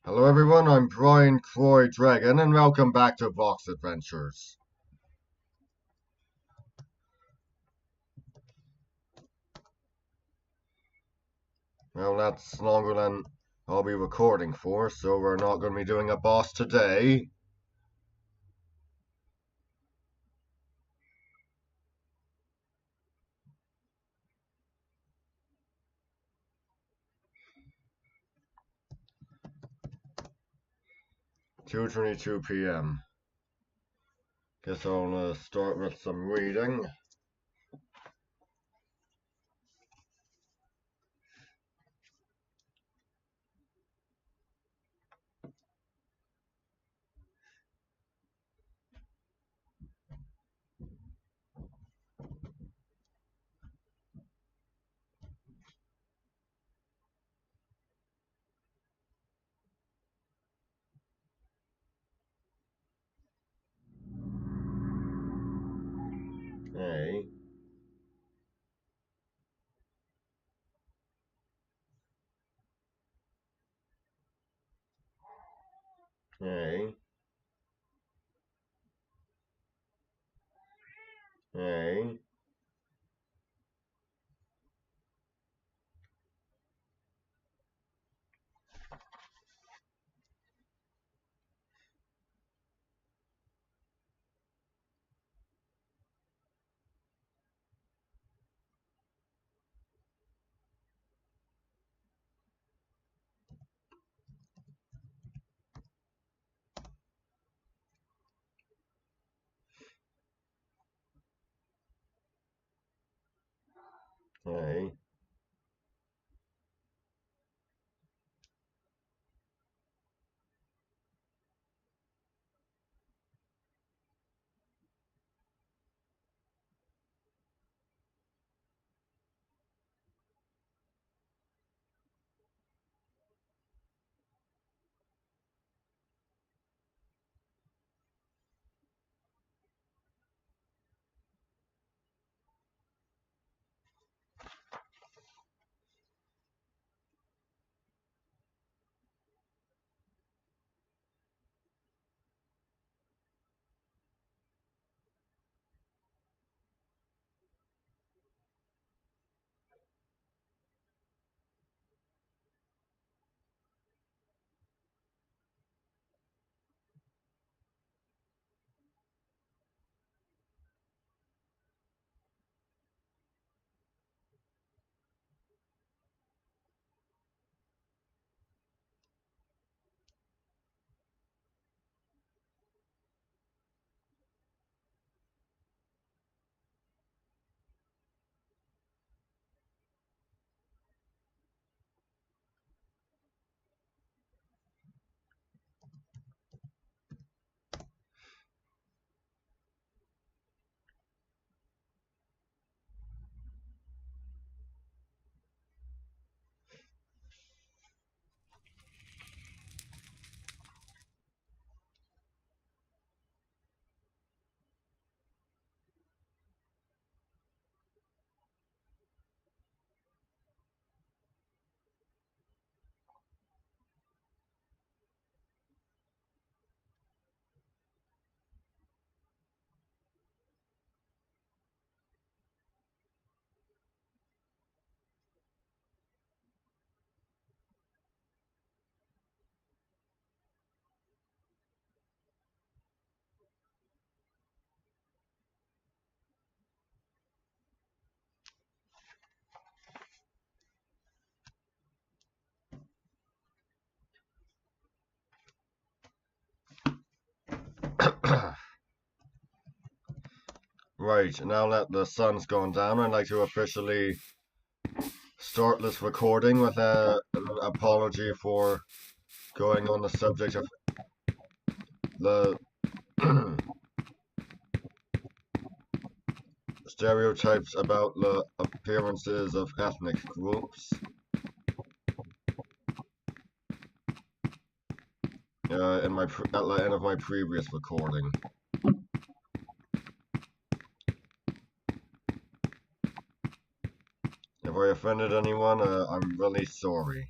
Hello everyone, I'm Brian Croy Dragon and welcome back to Vox Adventures. Well, that's longer than I'll be recording for, so we're not going to be doing a boss today. (2:22 p.m.) Guess I'll start with some reading. Hey, hey, hey. Hey. Right, now that the sun's gone down, I'd like to officially start this recording with an apology for going on the subject of the stereotypes about the appearances of ethnic groups at the end of my previous recording. If I offended anyone, I'm really sorry.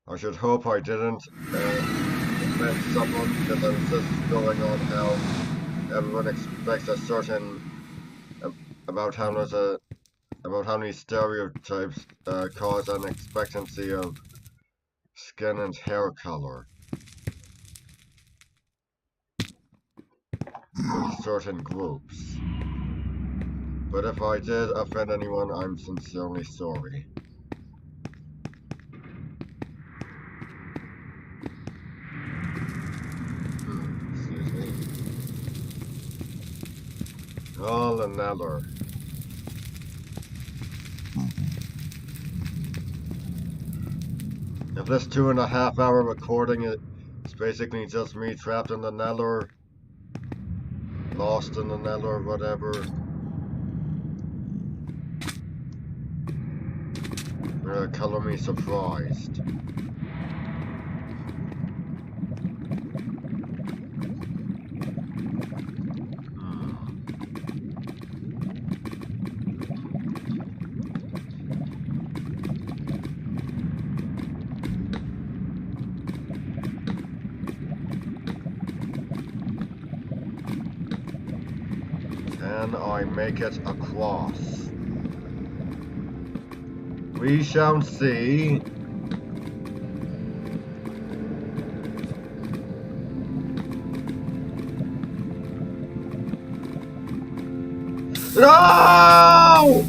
I should hope I didn't offend someone, because I was just going on how everyone expects a certain about how there's a about how many stereotypes cause an expectancy of skin and hair color with certain groups. But if I did offend anyone, I'm sincerely sorry. Excuse me. Oh, another. If this 2.5 hour recording is basically just me trapped in the Nether, lost in the Nether, whatever, color me surprised. Can I make it across? We shall see. No!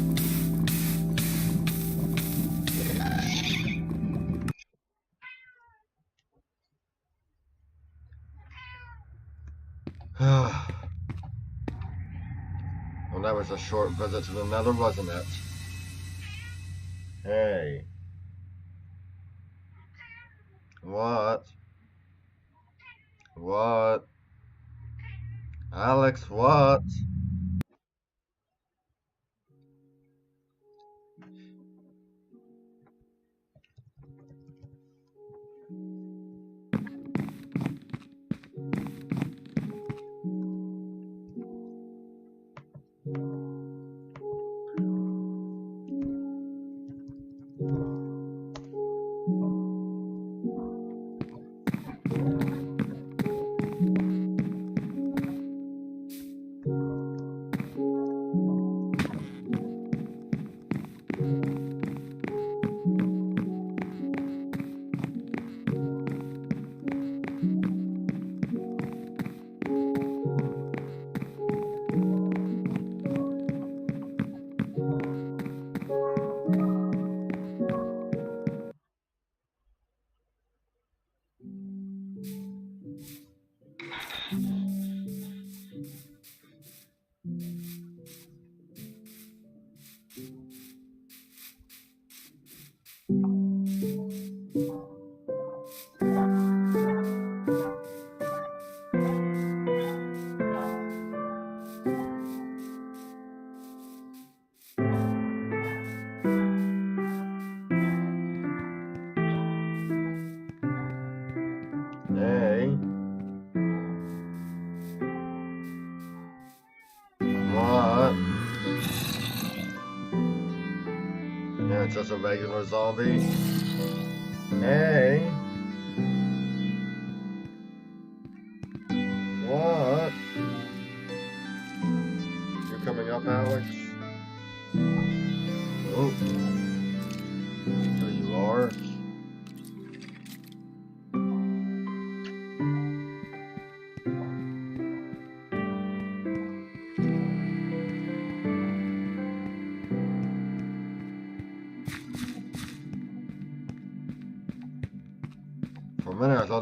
Well, that was a short visit to the Nether, wasn't it? Hey. What? What? Alex, what? Hey. What? Yeah, it's just a regular zombie. Hey. What? You coming up, Alex? Oh. There you are. For a minute, I thought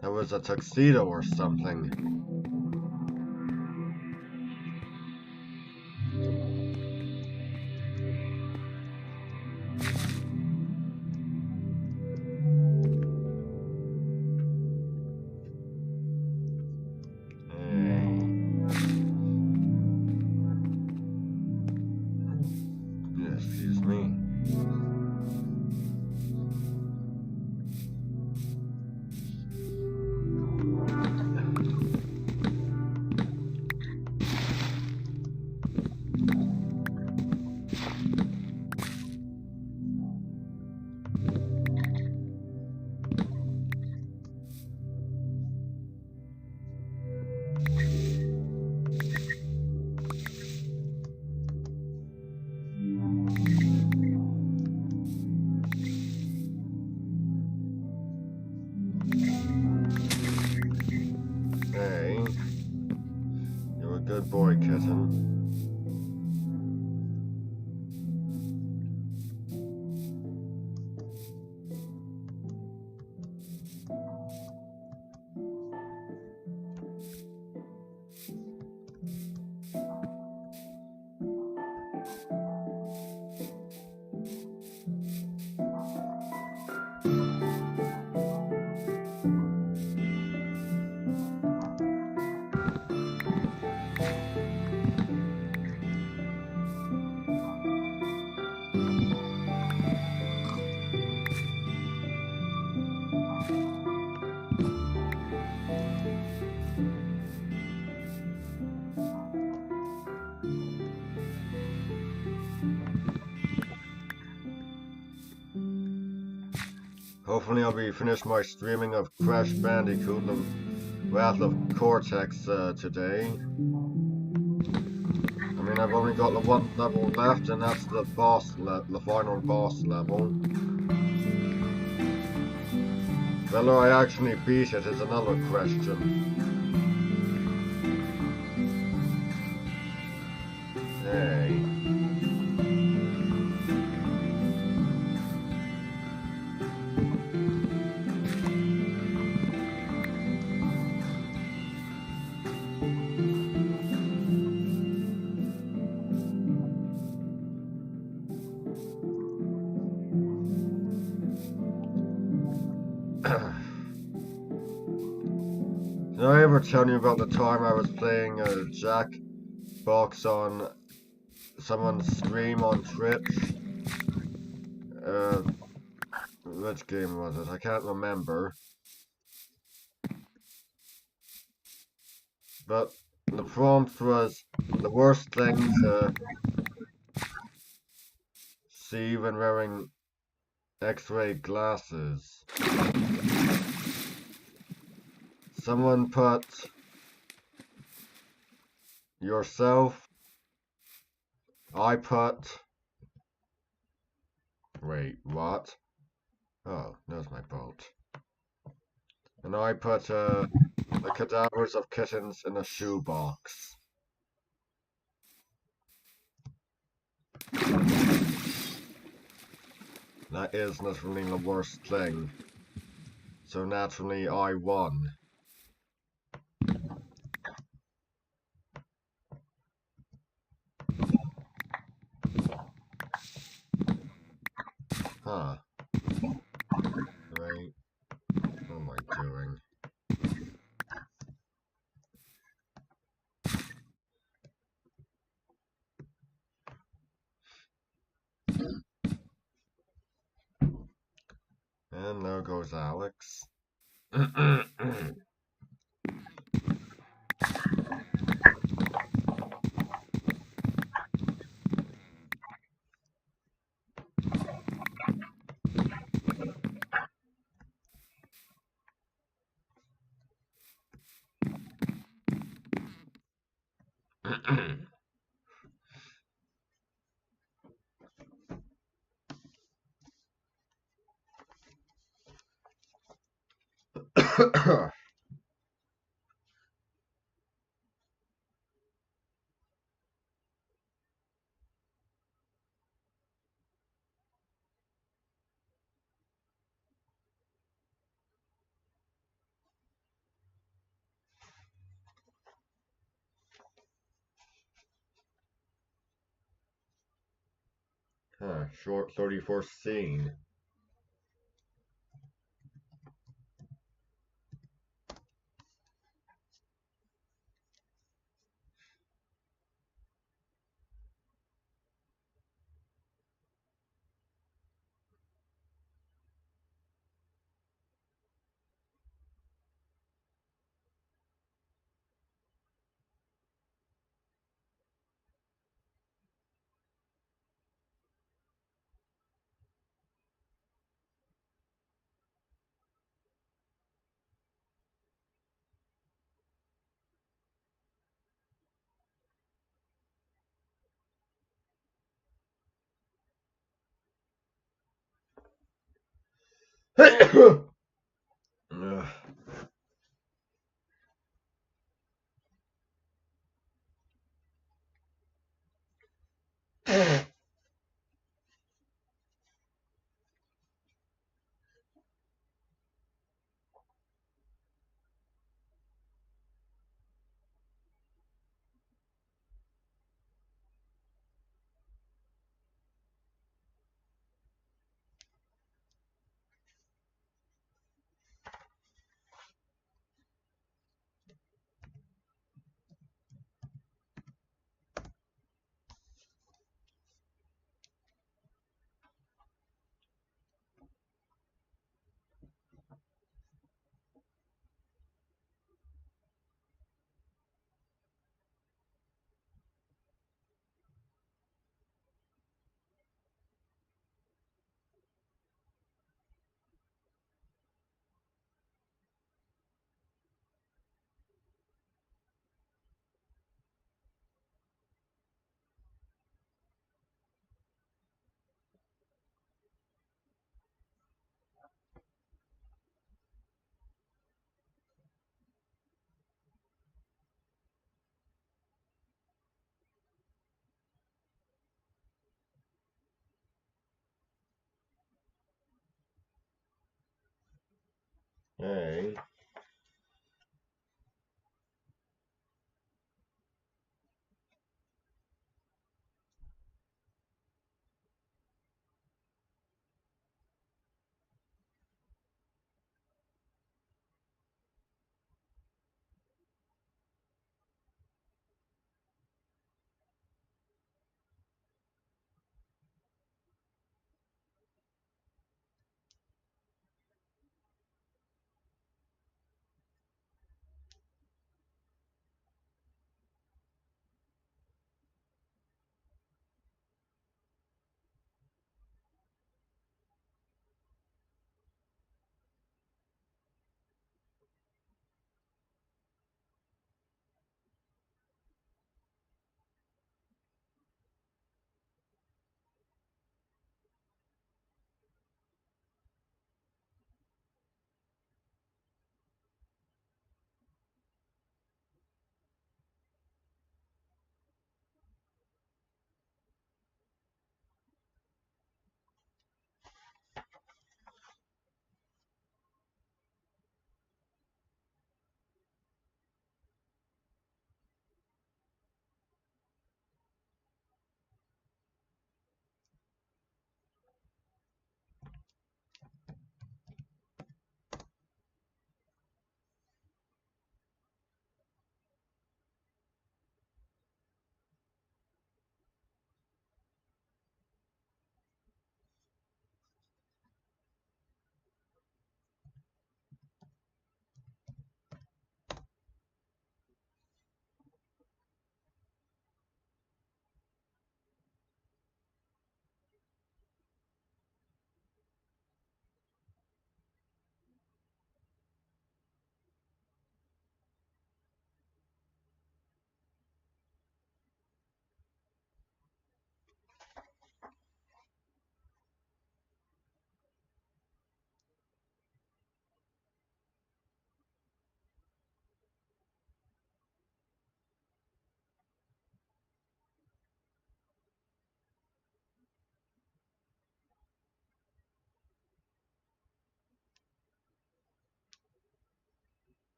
that was a tuxedo or something. Excuse me. Good boy, kitten. Hopefully I'll be finished my streaming of Crash Bandicoot the Wrath of Cortex today. I mean, I've only got the one level left, and that's the the final boss level. Whether I actually beat it is another question. Hey. Did I ever tell you about the time I was playing a Jackbox on someone's stream on Twitch? Which game was it? I can't remember. But the prompt was the worst thing to see when wearing X-ray glasses. Someone put yourself. I put. Wait, what? Oh, there's my boat. And I put the cadavers of kittens in a shoebox. That is naturally the worst thing. So naturally I won. Huh. Right. What am I doing? And there goes Alex. Huh, short 34th scene. Ugh. Okay.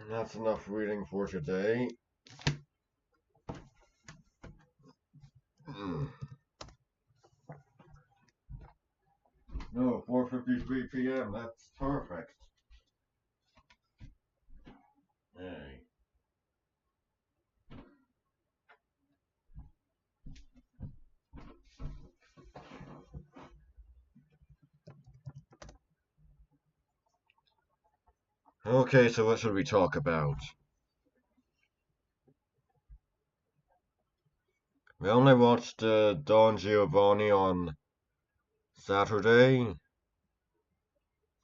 That's enough reading for today. No, 4:53 p.m. That's perfect. Hey. Okay, so what should we talk about? We only watched Don Giovanni on Saturday.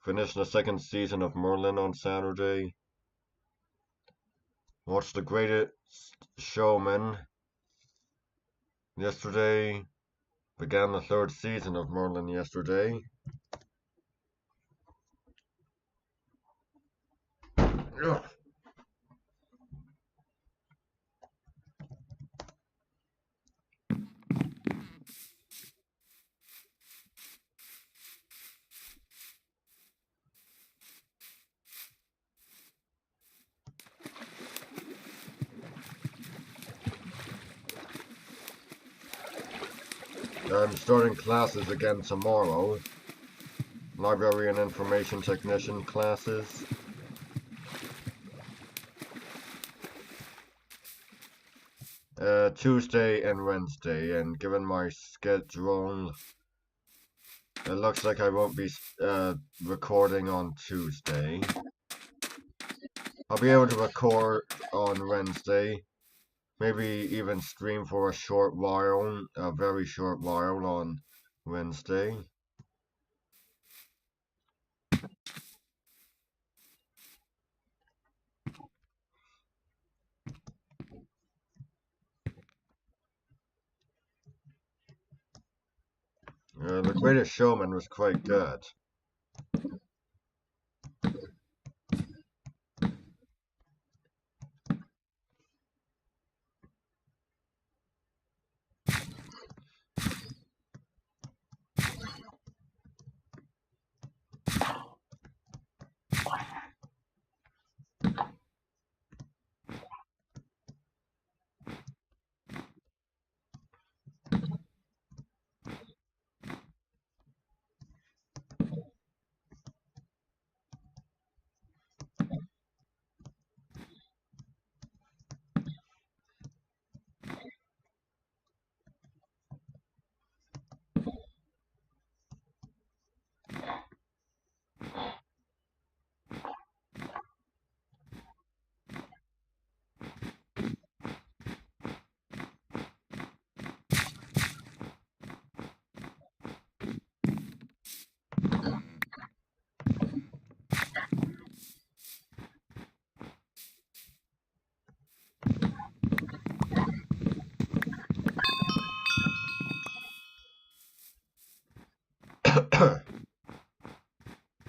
Finished the second season of Merlin on Saturday. Watched The Greatest Showman yesterday. Began the third season of Merlin yesterday. Ugh. I'm starting classes again tomorrow. Library and Information Technician classes. Tuesday and Wednesday, and given my schedule, it looks like I won't be recording on Tuesday. I'll be able to record on Wednesday, maybe even stream for a short while, a very short while on Wednesday. The Greatest Showman was quite good.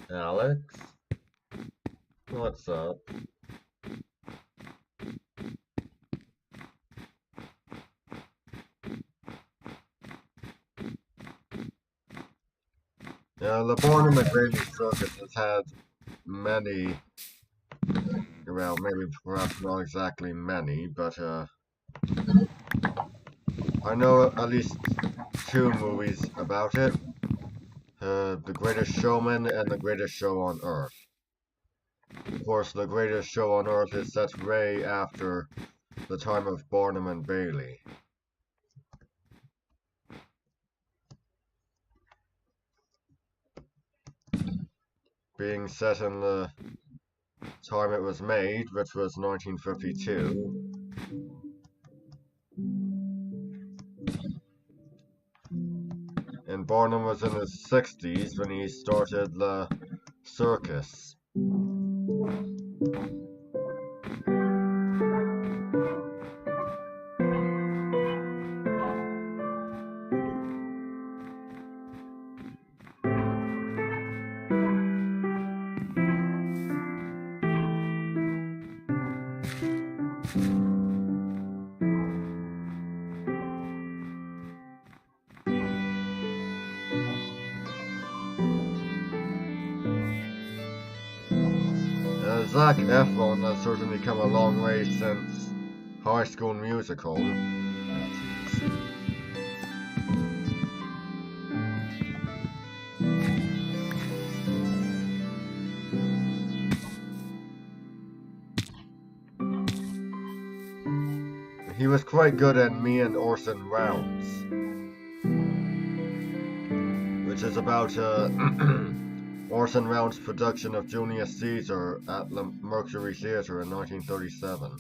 Alex, what's up? The Born and McGrady Circus has had many, well, maybe perhaps not exactly many, but I know at least two movies about it. The Greatest Showman and The Greatest Show on Earth. Of course, The Greatest Show on Earth is set way after the time of Barnum and Bailey. Being set in the time it was made, which was 1952. And Barnum was in his 60s when he started the circus. Zac Efron has certainly come a long way since High School Musical. He was quite good in Me and Orson Welles, which is about Orson Welles' production of Julius Caesar at the Mercury Theatre in 1937.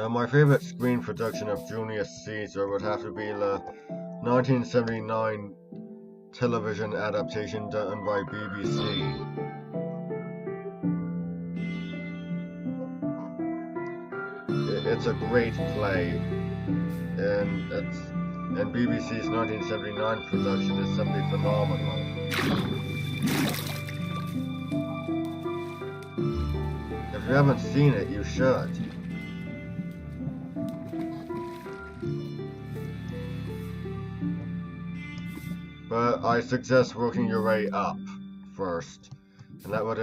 My favorite screen production of Julius Caesar would have to be the 1979 television adaptation done by BBC. It's a great play, and BBC's 1979 production is simply phenomenal. If you haven't seen it, you should. But I suggest working your way up first, and that would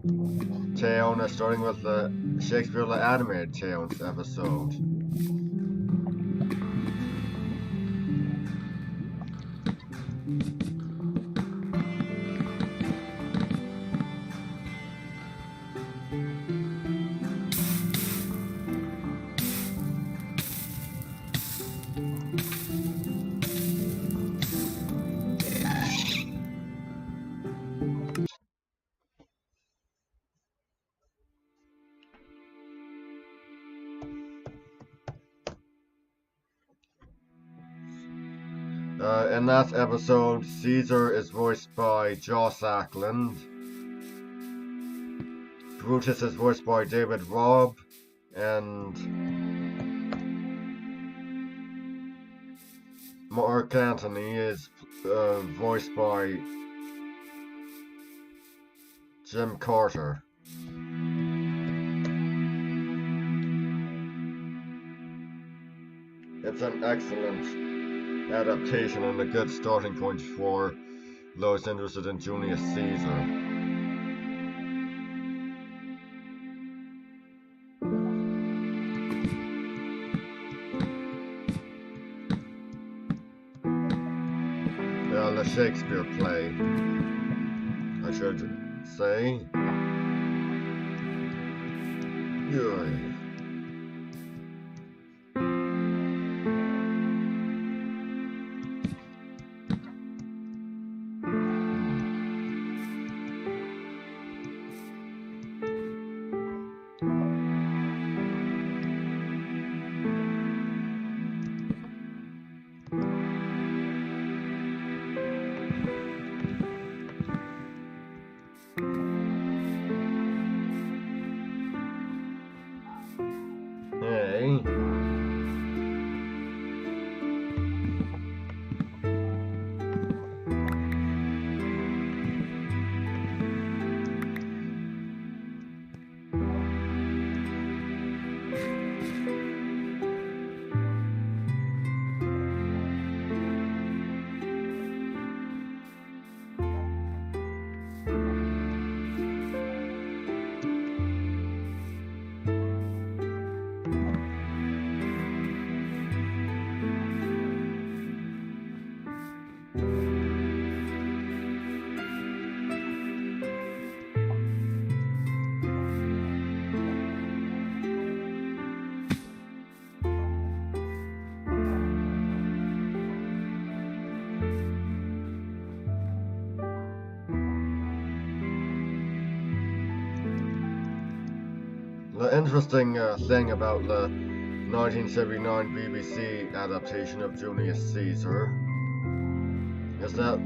entail starting with the Shakespeare the Animated Tales episode. In that episode, Caesar is voiced by Joss Ackland. Brutus is voiced by David Robb, and Mark Antony is voiced by Jim Carter. It's an excellent adaptation and a good starting point for those interested in Julius Caesar. The Shakespeare play, I should say. Yeah. The interesting thing about the 1979 BBC adaptation of Julius Caesar is that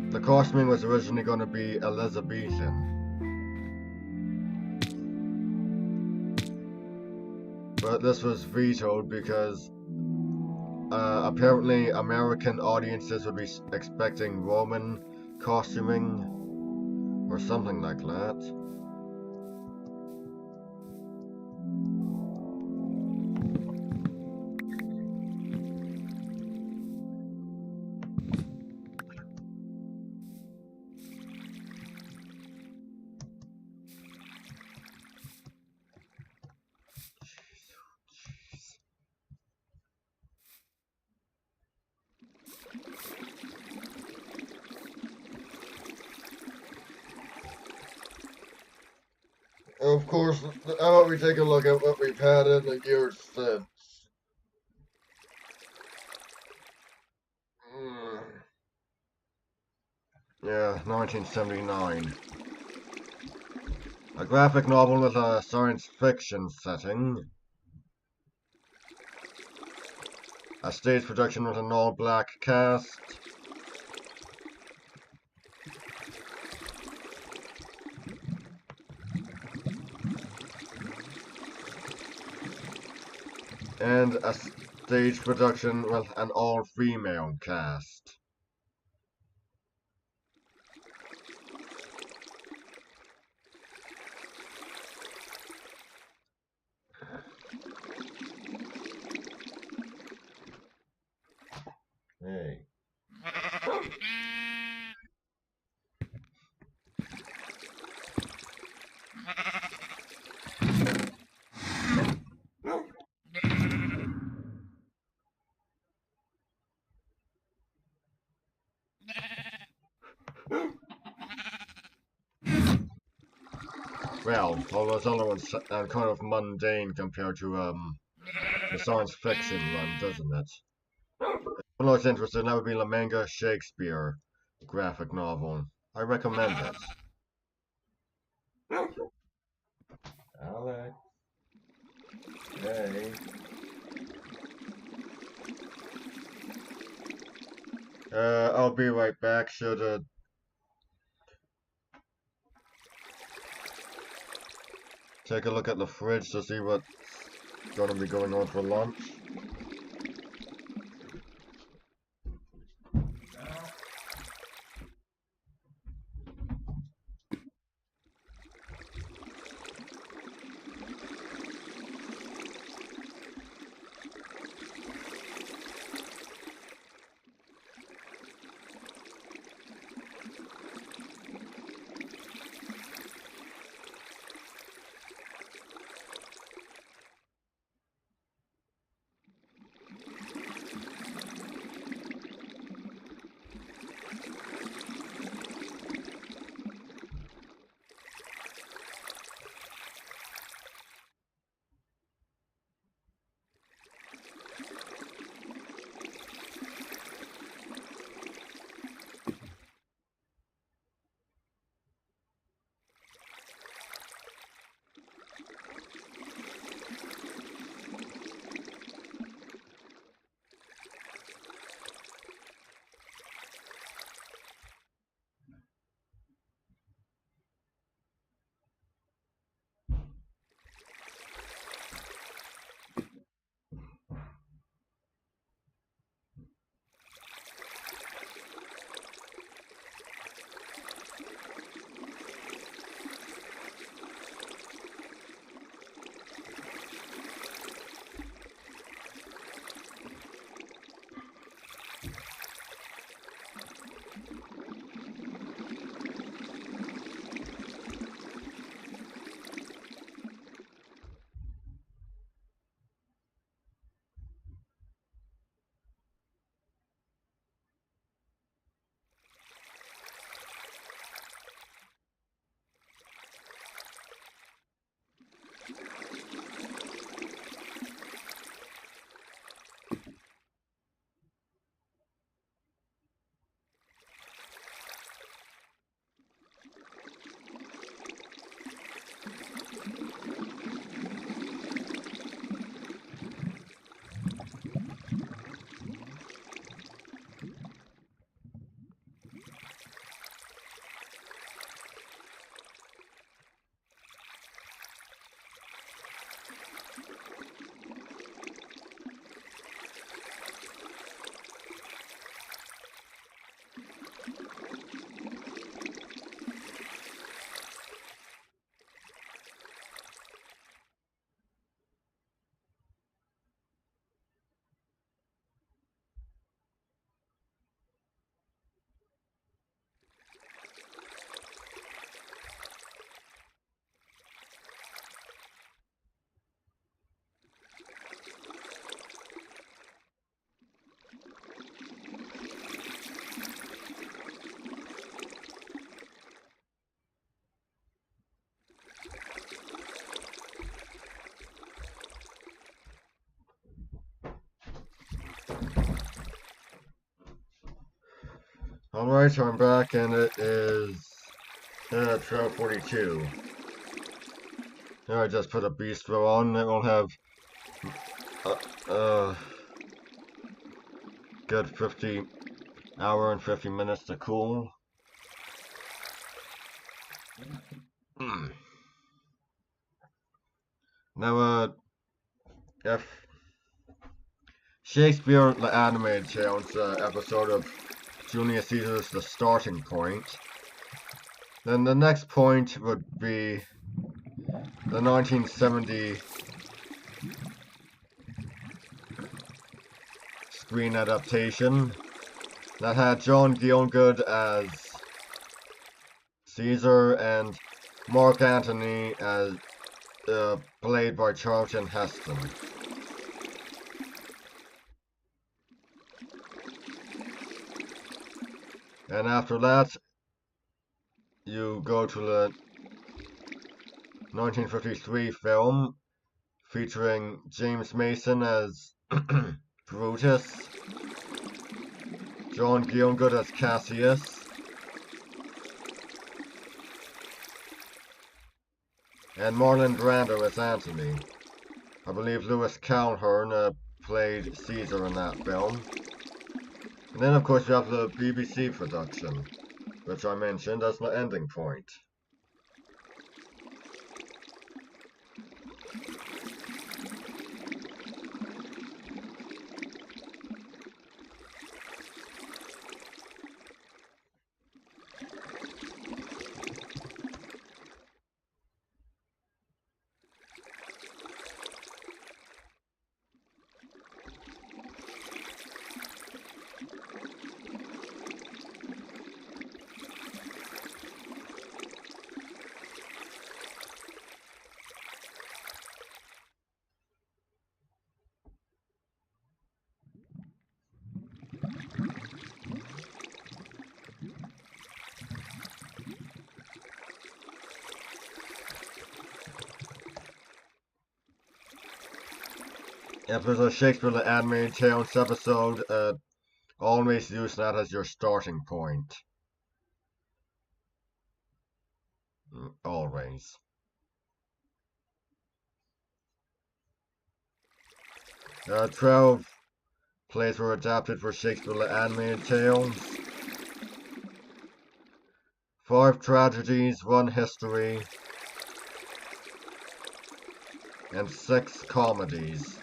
the costuming was originally going to be Elizabethan. But this was vetoed because apparently American audiences would be expecting Roman costuming or something like that. Of course, how about we take a look at what we've had in the years since? Yeah, 1979. A graphic novel with a science fiction setting. A stage production with an all-black cast. And a stage production with an all-female cast. Hey. Well, all those other ones are kind of mundane compared to the science fiction one, doesn't it? If I'm interested, that would be La Manga Shakespeare graphic novel. I recommend it. Alex. Hey. I'll be right back. Should take a look at the fridge to see what's gonna be going on for lunch. Alright, I'm back and it is 12:42. Here I just put a bistro on. It will have uh, good 50 hour and 50 minutes to cool. Now, if Shakespeare the Animated Tales episode of Julius Caesar's The Starting Point, then the next point would be the 1970 screen adaptation that had John Gielgud as Caesar and Mark Antony as played by Charlton Heston. And after that, you go to the 1953 film featuring James Mason as Brutus, John Gielgud as Cassius, and Marlon Brando as Antony. I believe Lewis Calhern played Caesar in that film. And then of course you have the BBC production, which I mentioned as the ending point. If there's a Shakespeare the Animated Tales episode, always use that as your starting point. Always. 12 plays were adapted for Shakespeare the Animated Tales. 5 tragedies, 1 history, and 6 comedies.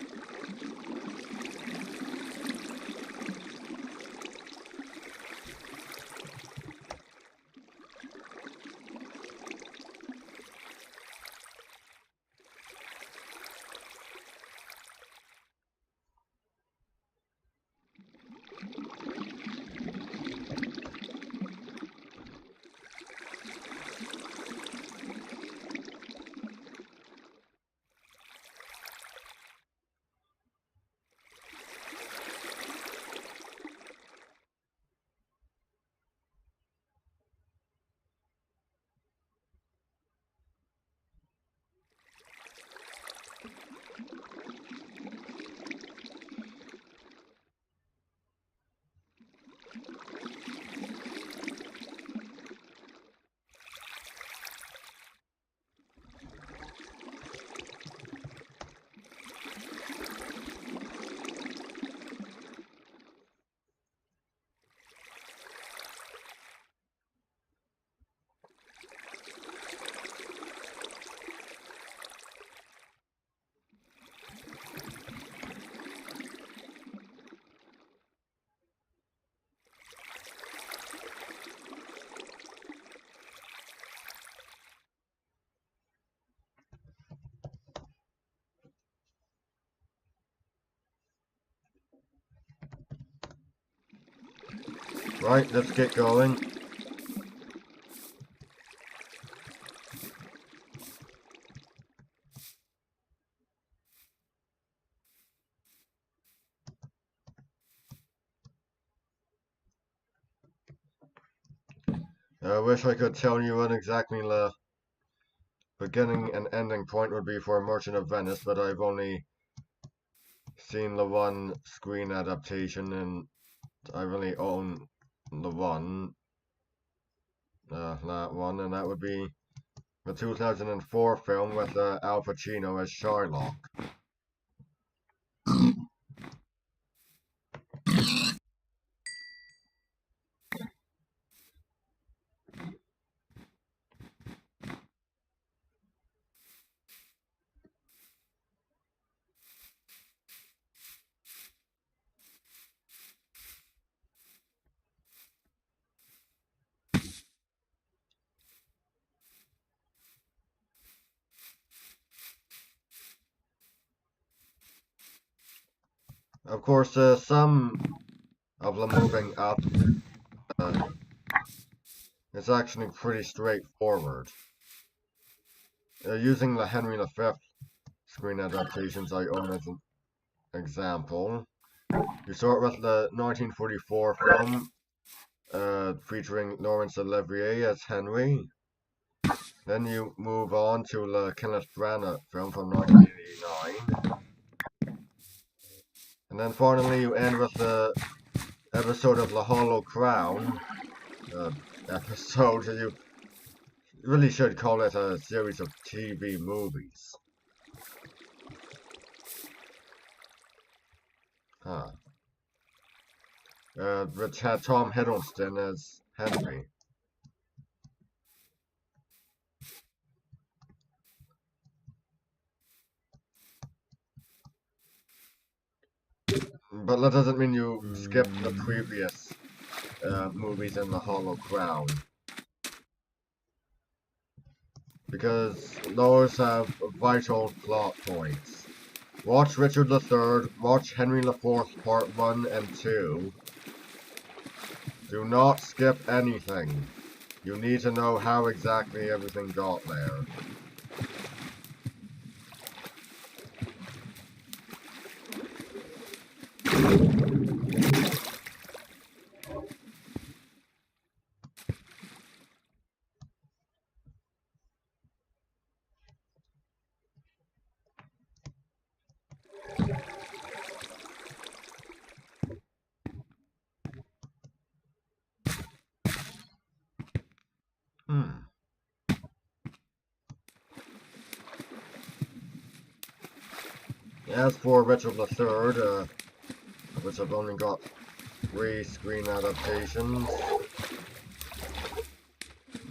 Right, let's get going. I wish I could tell you what exactly the beginning and ending point would be for Merchant of Venice, but I've only seen the one screen adaptation and I really own the one, that one, and that would be the 2004 film with Al Pacino as Shylock. Of course, some of the moving up is actually pretty straightforward. Using the Henry V screen adaptations I own as an example, you start with the 1944 film featuring Laurence Olivier as Henry. Then you move on to the Kenneth Branagh film from 1989. And then finally you end with the episode of The Hollow Crown. Episode, you really should call it a series of TV movies. Huh. Which had Tom Hiddleston as Henry. But that doesn't mean you skip the previous movies in The Hollow Crown. Because those have vital plot points. Watch Richard III, watch Henry IV Part 1 and 2. Do not skip anything. You need to know how exactly everything got there. As for Richard III, which I've only got 3 screen adaptations,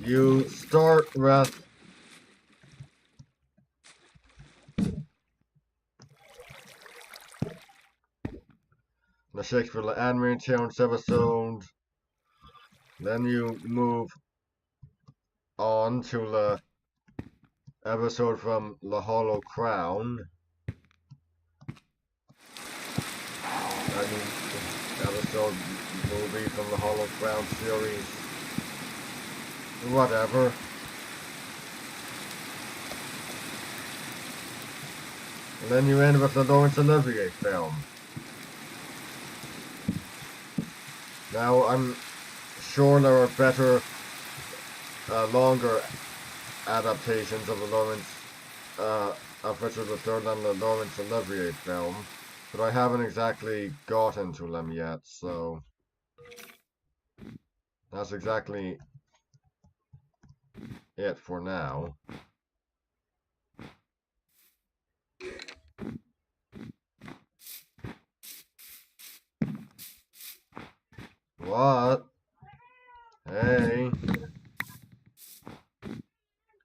you start with the Shakespeare animated Towns episode, then you move on to the episode from The Hollow Crown. I mean, episode movie from the Hollow Crown series. Whatever. And then you end with the Laurence Olivier film. Now, I'm sure there are better, longer adaptations of the Laurence, of Richard III than the Laurence Olivier film. But I haven't exactly gotten to them yet, so that's exactly it for now. What? Hey.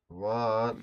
What?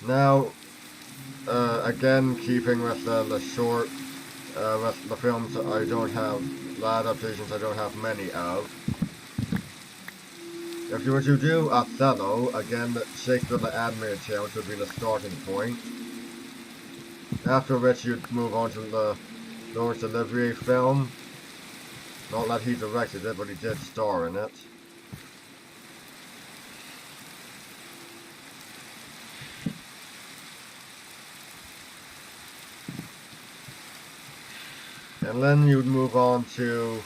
Now, again, keeping with the short, with the films that I don't have, the adaptations I don't have many of. If you were to do Othello, again, Shakespeare the Animated Tales would be the starting point. After which you'd move on to the Lawrence Olivier film. Not that he directed it, but he did star in it. And then you'd move on to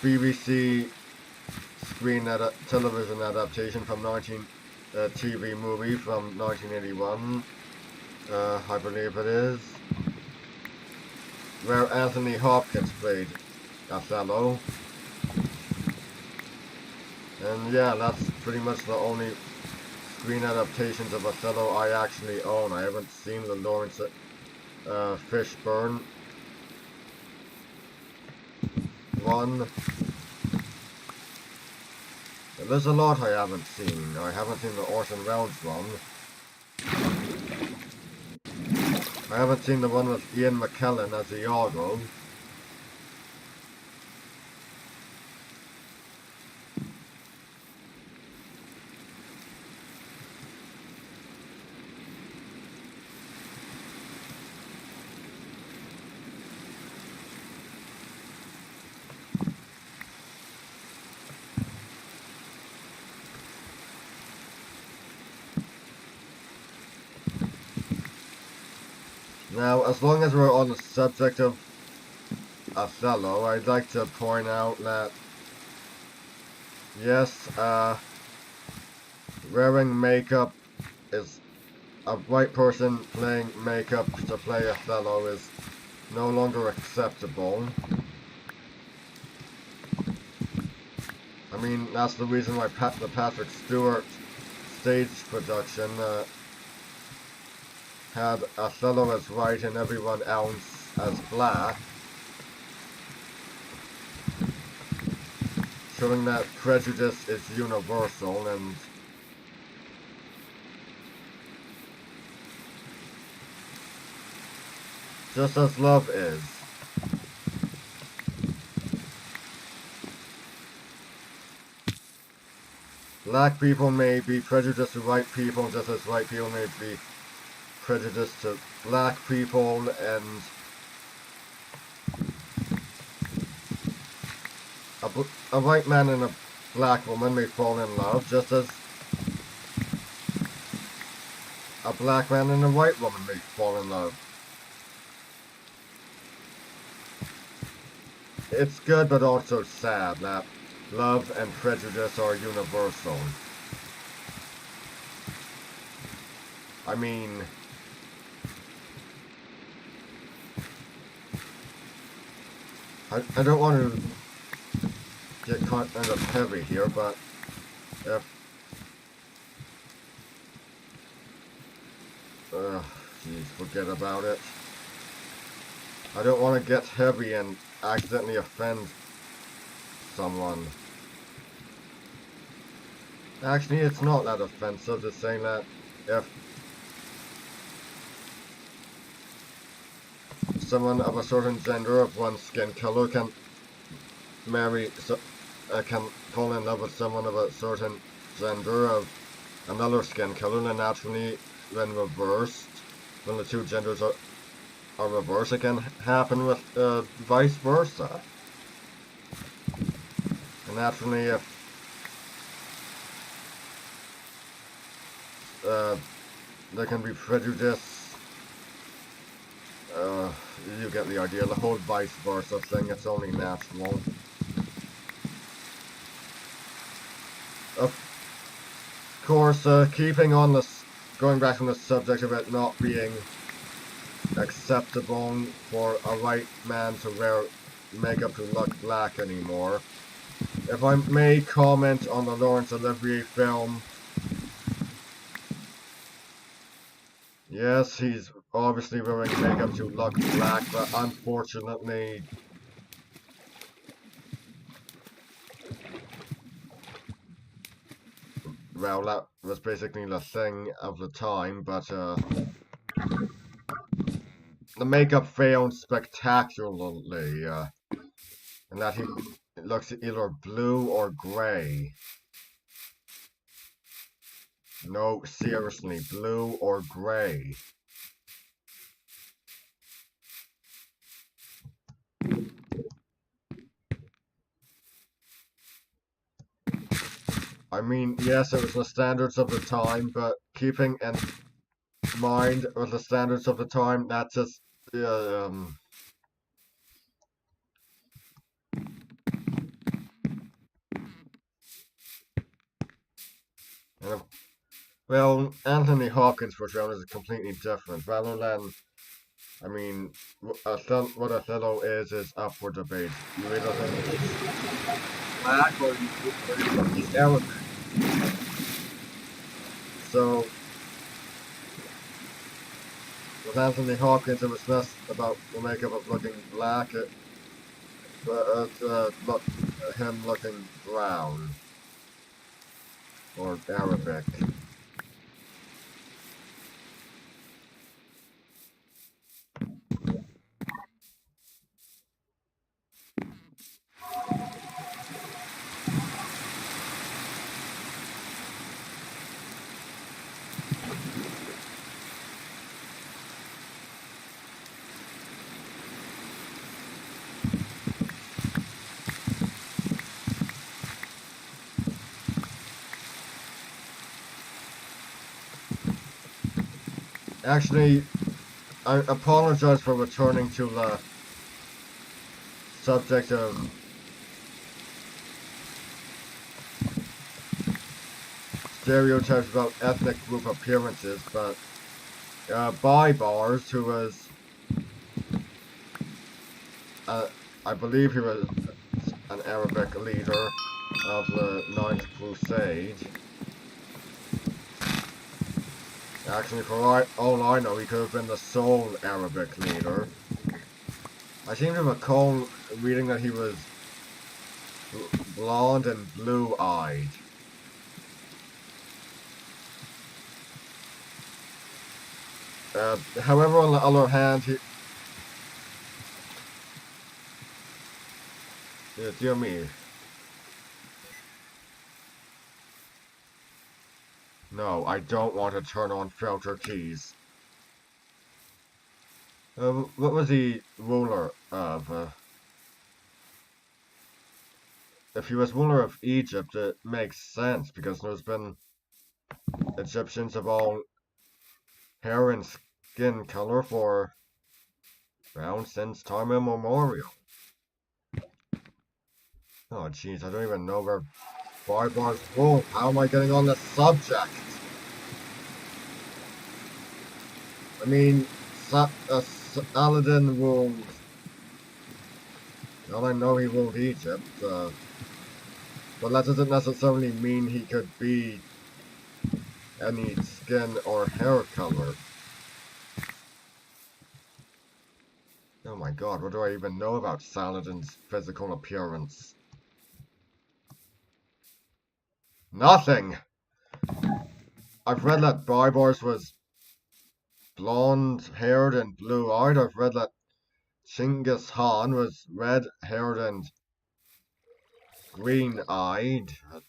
BBC television adaptation from TV movie from 1981, I believe it is, where Anthony Hopkins played Othello. And yeah, that's pretty much the only screen adaptations of Othello I actually own. I haven't seen the Lawrence Fishburne one. There's a lot I haven't seen. I haven't seen the Orson Welles one. I haven't seen the one with Ian McKellen as Iago. Now, as long as we're on the subject of Othello, I'd like to point out that, yes, wearing makeup is, a white person playing makeup to play Othello is no longer acceptable. I mean, that's the reason why the Patrick Stewart stage production had Othello as white and everyone else as black, showing that prejudice is universal and just as love is. Black people may be prejudiced to white people just as white people may be prejudiced to black people, and a white man and a black woman may fall in love just as a black man and a white woman may fall in love. It's good but also sad that love and prejudice are universal. I mean, I don't want to get kind of heavy here, but if geez, forget about it. I don't want to get heavy and accidentally offend someone. Actually, it's not that offensive, just saying that if someone of a certain gender of one skin color can can fall in love with someone of a certain gender of another skin color, then naturally, when reversed, when the two genders are reversed, it can happen with vice versa. And naturally, if there can be prejudice, you get the idea, the whole vice versa thing, it's only natural. Of course, keeping on this, going back from the subject of it not being acceptable for a white man to wear makeup to look black anymore, if I may comment on the Laurence Olivier film, yes, he's obviously wearing makeup to look black, but unfortunately, well, that was basically the thing of the time, but the makeup failed spectacularly, and that he looks either blue or gray. No, seriously, blue or gray. I mean, yes, it was the standards of the time, but keeping in mind with the standards of the time, that's just, um, and well, Anthony Hawkins' portrayal is completely different. Rather than, I mean, what Othello is up for debate. You either think he's black or you think he's Arabic. So, with Anthony Hawkins, it was less about the makeup of looking black, but look, him looking brown or Arabic. Actually, I apologize for returning to the subject of stereotypes about ethnic group appearances, but Bars, who was, uh, I believe he was an Arabic leader of the Ninth Crusade. Actually, for all I know, he could have been the sole Arabic leader. I seem to recall reading that he was blonde and blue-eyed. However, on the other hand, dear me. No, I don't want to turn on filter keys. What was he ruler of? If he was ruler of Egypt, it makes sense because there's been Egyptians of all hair and skin color for around since time immemorial. Oh jeez, I don't even know where Barbar's rule. How am I getting on the subject? I mean, Saladin ruled. Well, I know he ruled Egypt, but that doesn't necessarily mean he could be any skin or hair color. Oh my god, what do I even know about Saladin's physical appearance? Nothing! I've read that Baibars was blonde-haired and blue-eyed. I've read that Genghis Khan was red-haired and green-eyed. At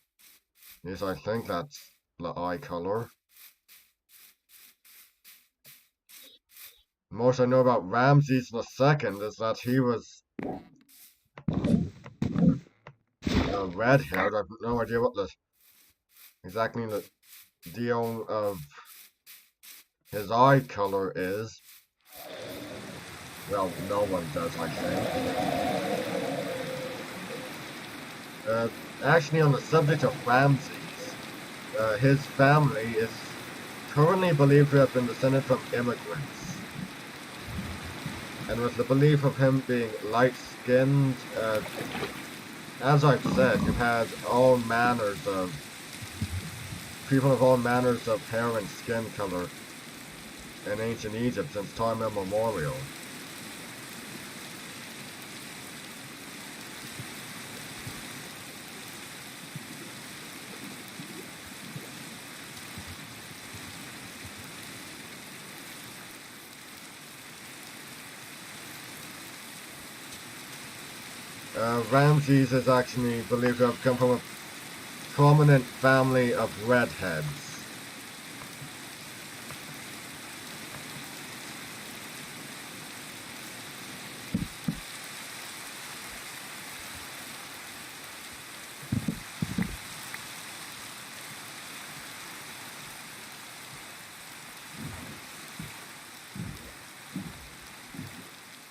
least I think that's the eye color. Most I know about Ramses II is that he was red-haired. I've no idea what exactly the deal of his eye color is. Well, no one does, I think. Actually, on the subject of Ramses, his family is currently believed to have been descended from immigrants. And with the belief of him being light-skinned, as I've said, you've had all manners of people of all manners of hair and skin color in ancient Egypt since time immemorial. Ramses is actually believed to have come from a prominent family of redheads.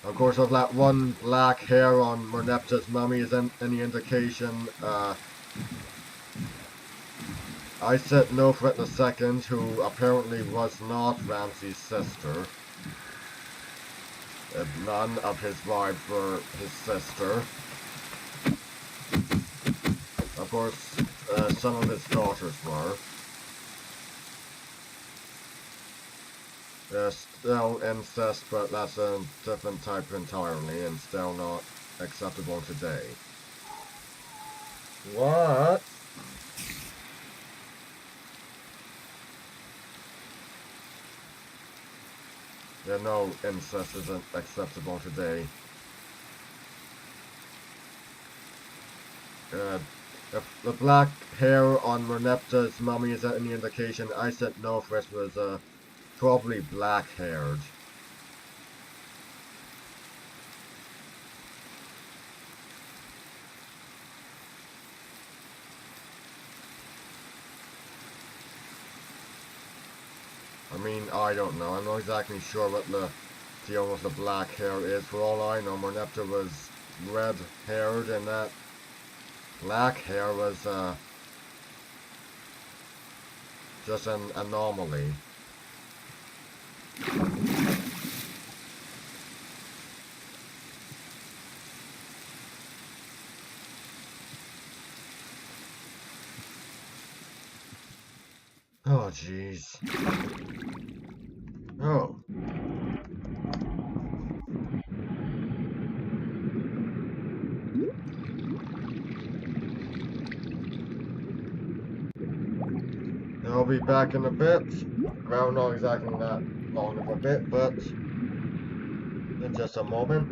Of course, if that one black hair on Merneptah's mummy is any indication, I said Nofret II, who apparently was not Ramses' sister. None of his wives were his sister. Of course, some of his daughters were. Still incest, but that's a different type entirely, and still not acceptable today. What? Yeah, no, incest isn't acceptable today. If the black hair on Merneptah's mummy is any indication, I said Nofret was probably black-haired. I mean, I don't know. I'm not exactly sure what the deal with the black hair is. For all I know, Merneptah was red-haired, and that black hair was just an anomaly. Oh, jeez. Oh. I'll be back in a bit. Well, not exactly that long of a bit, but in just a moment.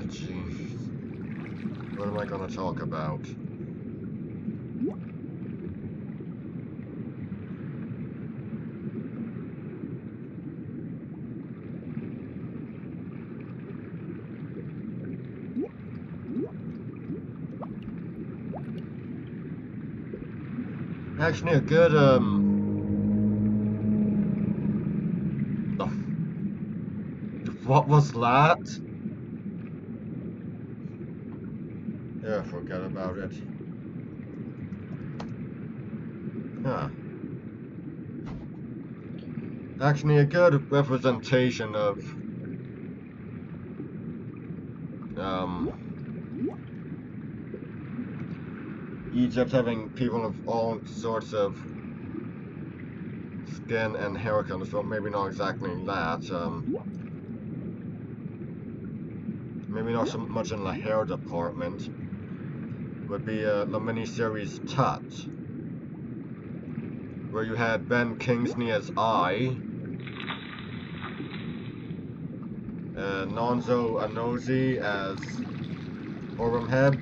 Jeez. What am I gonna talk about? Actually, a good, what was that? Yeah, forget about it. Huh. Actually, a good representation of, Egypt having people of all sorts of skin and hair colors, well, maybe not exactly that, maybe not so much in the hair department, would be the miniseries Tut, where you had Ben Kingsley as I, Nonzo Anozi as Horemheb,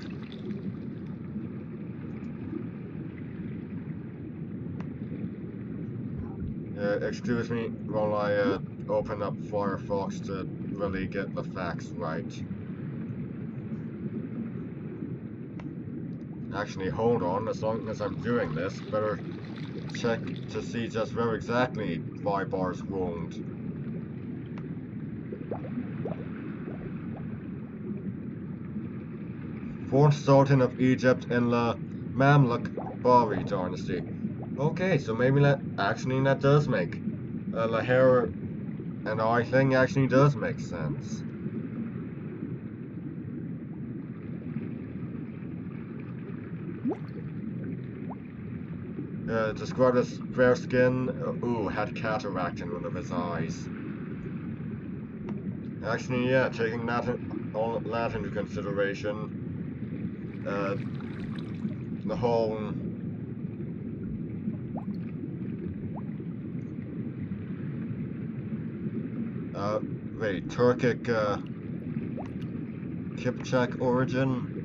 excuse me while I open up Firefox to really get the facts right. Actually, hold on, as long as I'm doing this, better check to see just where exactly Vibar's wound. Fourth Sultan of Egypt in the Mamluk Bari dynasty. Okay, so maybe that does make the hair and eye thing actually does make sense. Described as fair skin. Had cataract in one of his eyes. Actually, yeah, taking all that into consideration, the whole Turkic Kipchak origin.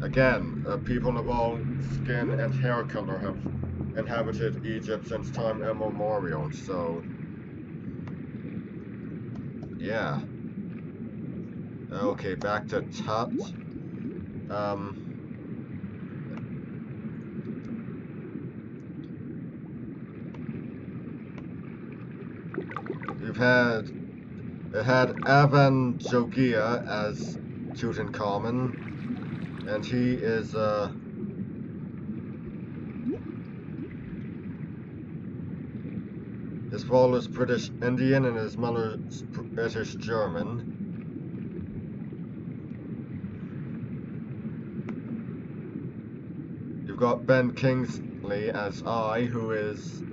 Again, people of all skin and hair color have inhabited Egypt since time immemorial, so yeah. Okay, back to Tut. It had Avan Jogia as Tutankhamun, and he is his father is British Indian and his mother is British German. You've got Ben Kingsley as I, who is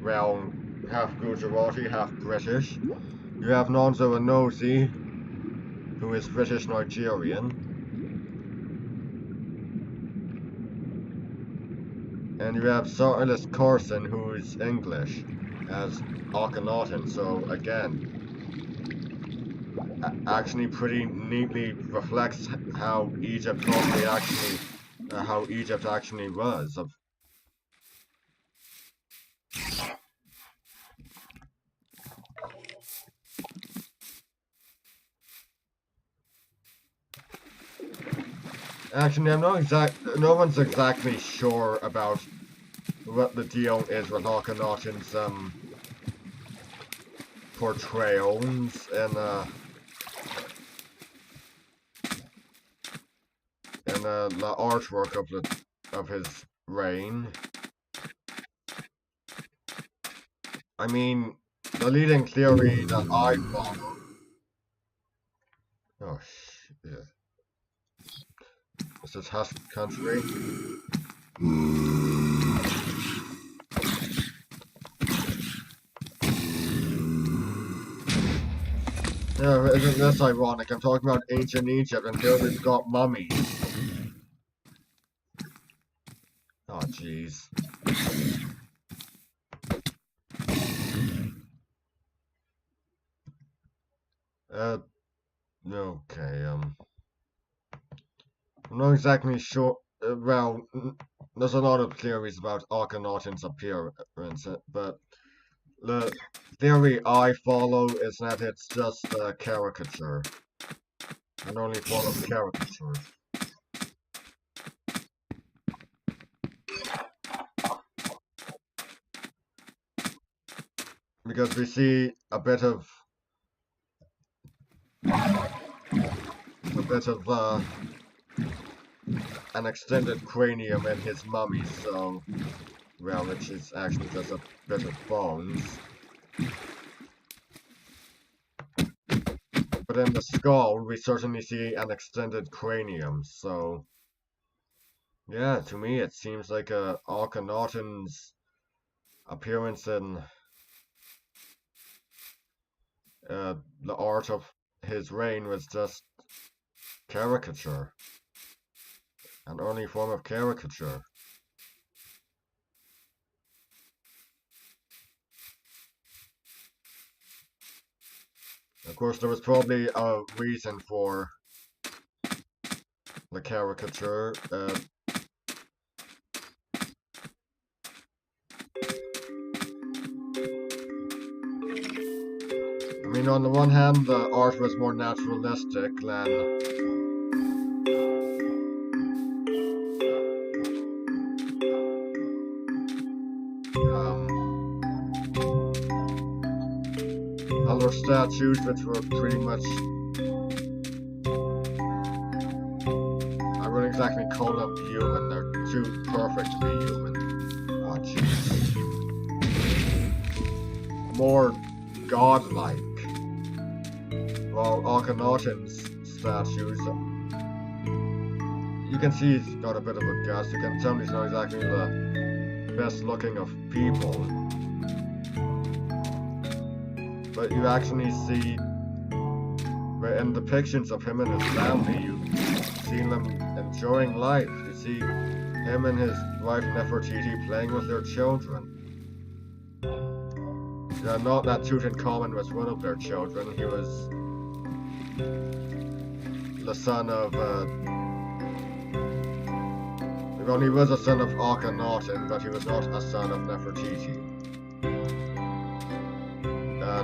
well, half Gujarati, half British. You have Nonzo Anozi, who is British Nigerian. And you have Silas Carson, who is English, as Akhenaten. So again, actually pretty neatly reflects how Egypt actually was. Actually, no one's exactly sure about what the deal is with Akhenaten's portrayals in the artwork of his reign. I mean, the leading theory that I follow. Oh shit! Is this Husk country? Yeah, isn't this ironic? I'm talking about ancient Egypt, and here we've got mummies. Oh, jeez. Okay, I'm not exactly sure. Well, there's a lot of theories about Akhenaten's appearance, but the theory I follow is that it's just a caricature. An only form of caricature. Because we see a bit of an extended cranium in his mummy, so, well, which is actually just a bit of bones. But in the skull, we certainly see an extended cranium, so, yeah, to me it seems like Akhenaten's appearance in the art of his reign was just caricature. An early form of caricature. Of course, there was probably a reason for the caricature. I mean, on the one hand, the art was more naturalistic than other statues, which were pretty much, I wouldn't exactly call them human, they're too perfect to be human. Oh, jeez. More godlike. While Akhenaten's statues, you can see he's got a bit of a gas. You can tell he's not exactly the best looking of people. But you actually see, in depictions of him and his family, you see them enjoying life. You see him and his wife Nefertiti playing with their children. Yeah, not that Tutankhamun was one of their children. He was the son of, well, he was a son of Akhenaten, but he was not a son of Nefertiti.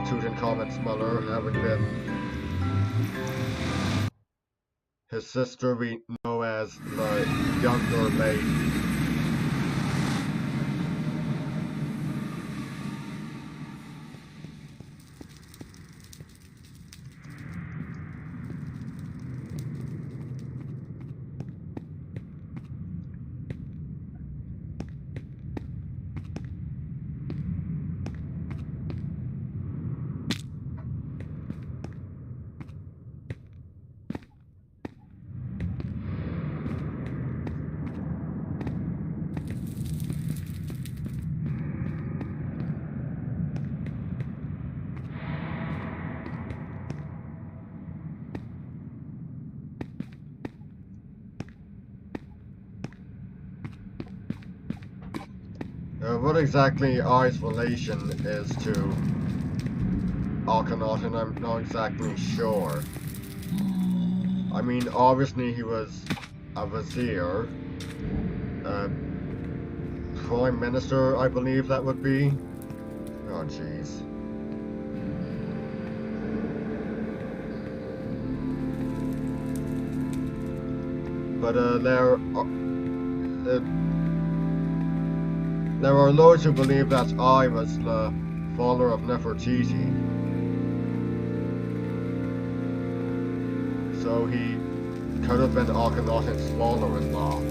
Tutankhamun's mother having been his sister, we know as the younger lady. What exactly Ai's relation is to Akhenaten, I'm not exactly sure. I mean, obviously he was a vizier, prime minister, I believe that would be. Oh, jeez. But there are those who believe that Ai was the father of Nefertiti. So he could have been Akhenaten's father-in-law.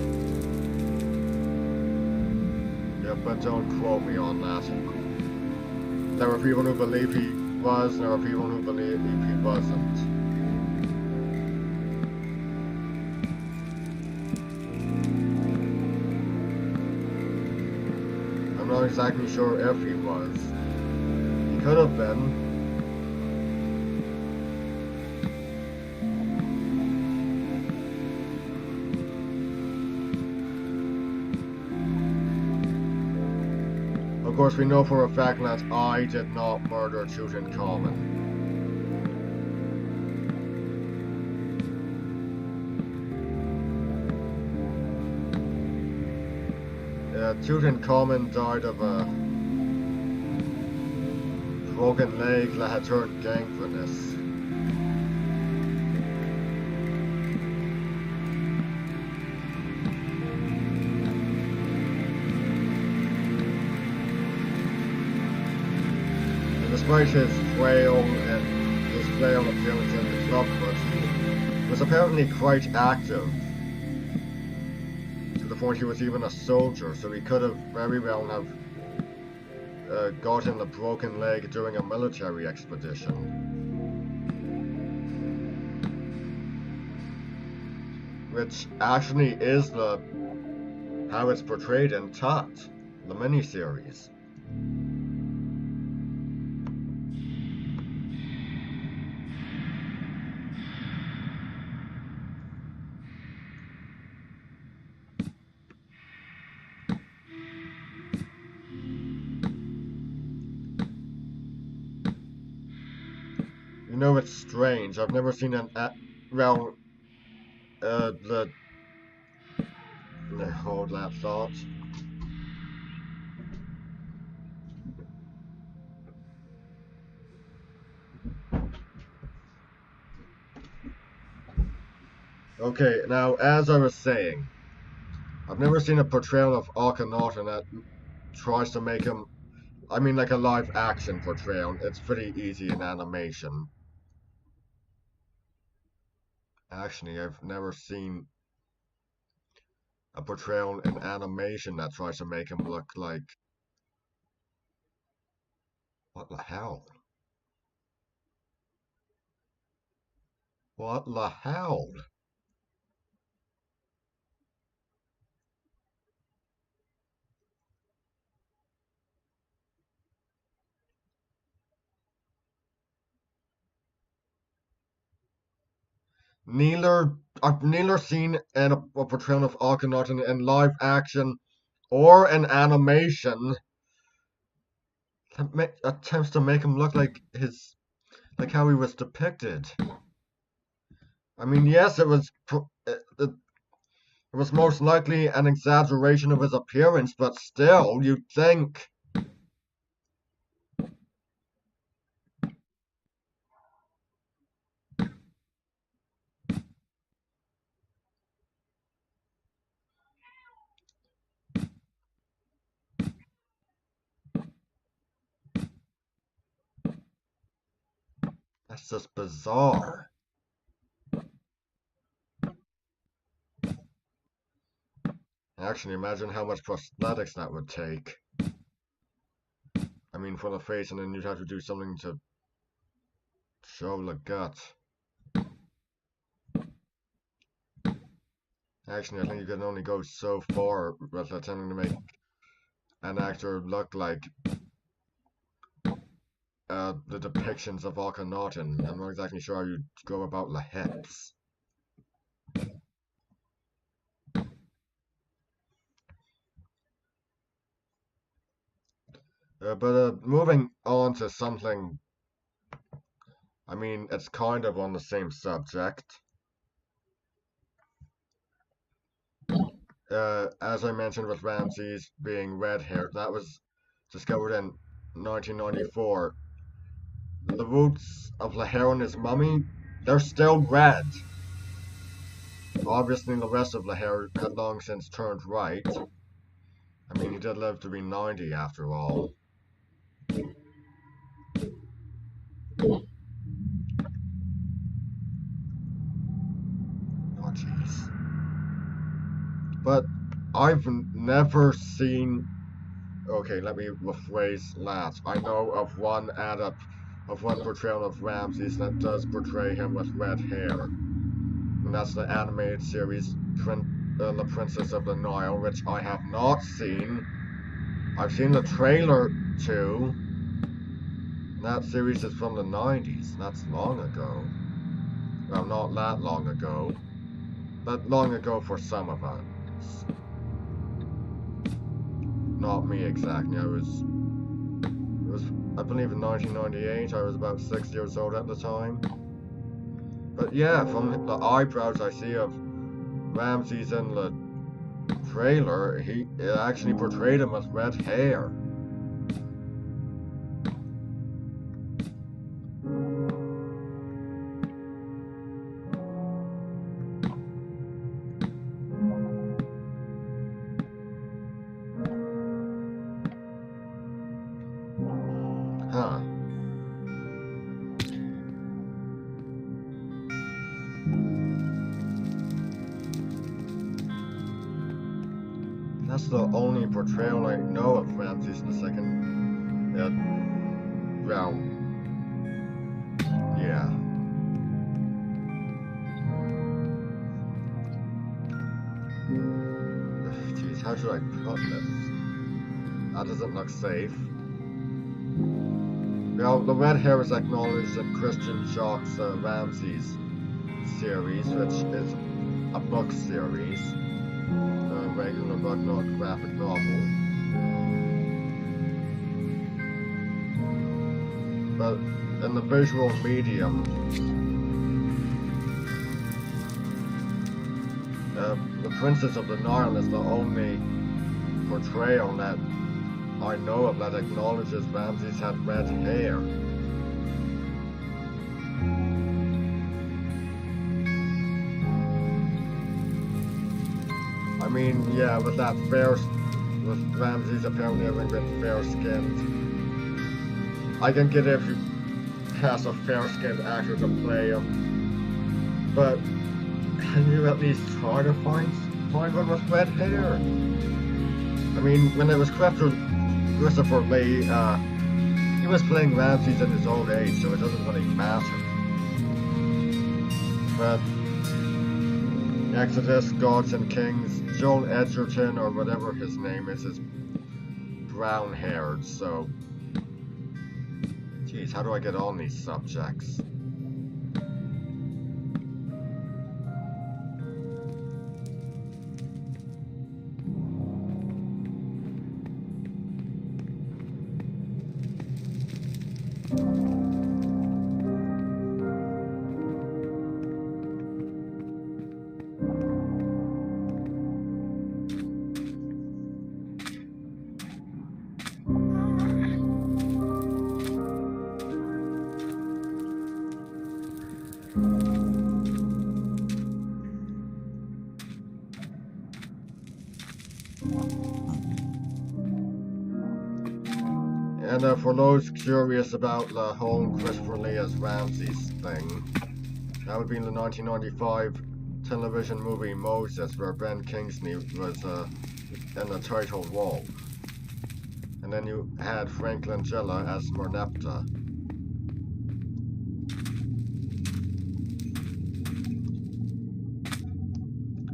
Yeah, but don't quote me on that. There are people who believe he was, there are people who believe he wasn't. I'm not exactly sure if he was. He could have been. Of course, we know for a fact that I did not murder Tutankhamun. Tutankhamun died of a broken leg that had turned gangrenous. And despite his frail appearance in the club, he was apparently quite active. To the point he was even a soldier, so he could have very well have gotten a broken leg during a military expedition. Which actually is how it's portrayed in Tot, the miniseries. You know, it's strange. I've never seen hold that thought. Okay, now as I was saying, I've never seen a portrayal of Akhenaten that tries to make him, I mean, like a live action portrayal. It's pretty easy in animation. Actually, I've never seen a portrayal in animation that tries to make him look like... What the hell? What the hell? I've neither seen a portrayal of Akhenaten in live action or in animation that attempts to make him look like how he was depicted. I mean, yes, it was most likely an exaggeration of his appearance, but still, you'd think. That's just bizarre. Actually, imagine how much prosthetics that would take. I mean, for the face, and then you'd have to do something to show the guts. Actually, I think you can only go so far with attempting to make an actor look like the depictions of Akhenaten. I'm not exactly sure how you'd go about the hips. But moving on to something, I mean, it's kind of on the same subject. As I mentioned with Ramses being red-haired, that was discovered in 1994. The roots of the hair on his mummy, they're still red. Obviously, the rest of the hair had long since turned white. I mean, he did live to be 90 after all. Oh, jeez. But I've never seen. Okay, let me rephrase that. I know of one portrayal of Ramses that does portray him with red hair, and that's the animated series The Princess of the Nile, which I have not seen. I've seen the trailer to. That series is from the 90s. That's long ago. Well, not that long ago, but long ago for some of us. Not me exactly. I believe in 1998. I was about 6 years old at the time. But yeah, from the eyebrows I see of Ramses in the trailer, it actually portrayed him with red hair. Huh. That's the only portrayal I know of Ramses II. Well, yeah. Jeez, how should I put this? That doesn't look safe. Well, the red hair is acknowledged in Christian Jacques Ramses series, which is a book series. A regular book, not a graphic novel. But in the visual medium, the Princess of the Nile is the only portrayal that I know of that acknowledges Ramses had red hair. I mean, yeah, with Ramses apparently having been fair-skinned, I can get it if you cast a fair-skinned actor to play him, but can you at least try to find one with red hair? I mean, when it was Christopher Lee, he was playing Ramses in his old age, so it doesn't really matter. But Exodus, Gods and Kings, Joel Edgerton, or whatever his name is brown-haired, so... Geez, how do I get on these subjects? And for those curious about the whole Christopher Lee as Ramses thing, that would be in the 1995 television movie Moses, where Ben Kingsley was in the title role. And then you had Frank Langella as Merneptah.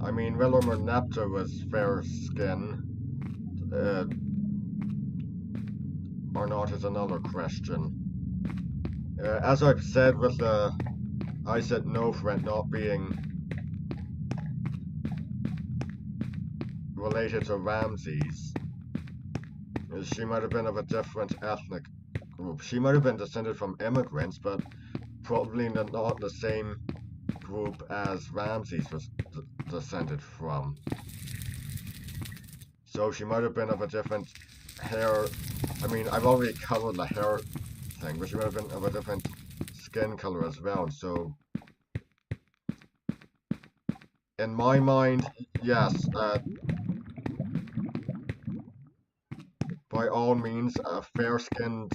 I mean, whether Merneptah was fair-skinned or not is another question. As I've said with the I Said No friend not being related to Ramses, she might have been of a different ethnic group. She might have been descended from immigrants, but probably not the same group as Ramses was descended from. So she might have been of a different hair. I mean, I've already covered the hair thing, but she might have been of a different skin color as well. So, in my mind, yes, by all means, a fair-skinned,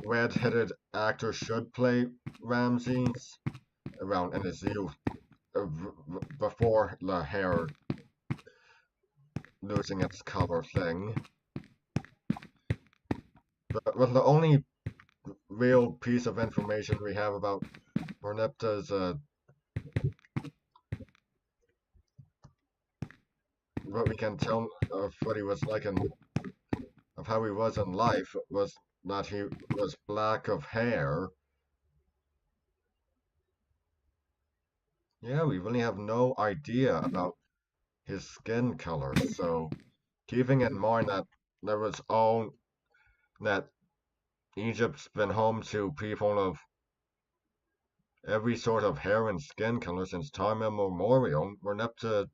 red-headed actor should play Ramses around in his youth, before the hair losing its color thing. But with the only real piece of information we have about Merneptah's what we can tell of what he was like of how he was in life was that he was black of hair. Yeah, we really have no idea about his skin color, so keeping in mind that there was all that Egypt's been home to people of every sort of hair and skin color since time immemorial, Merneptah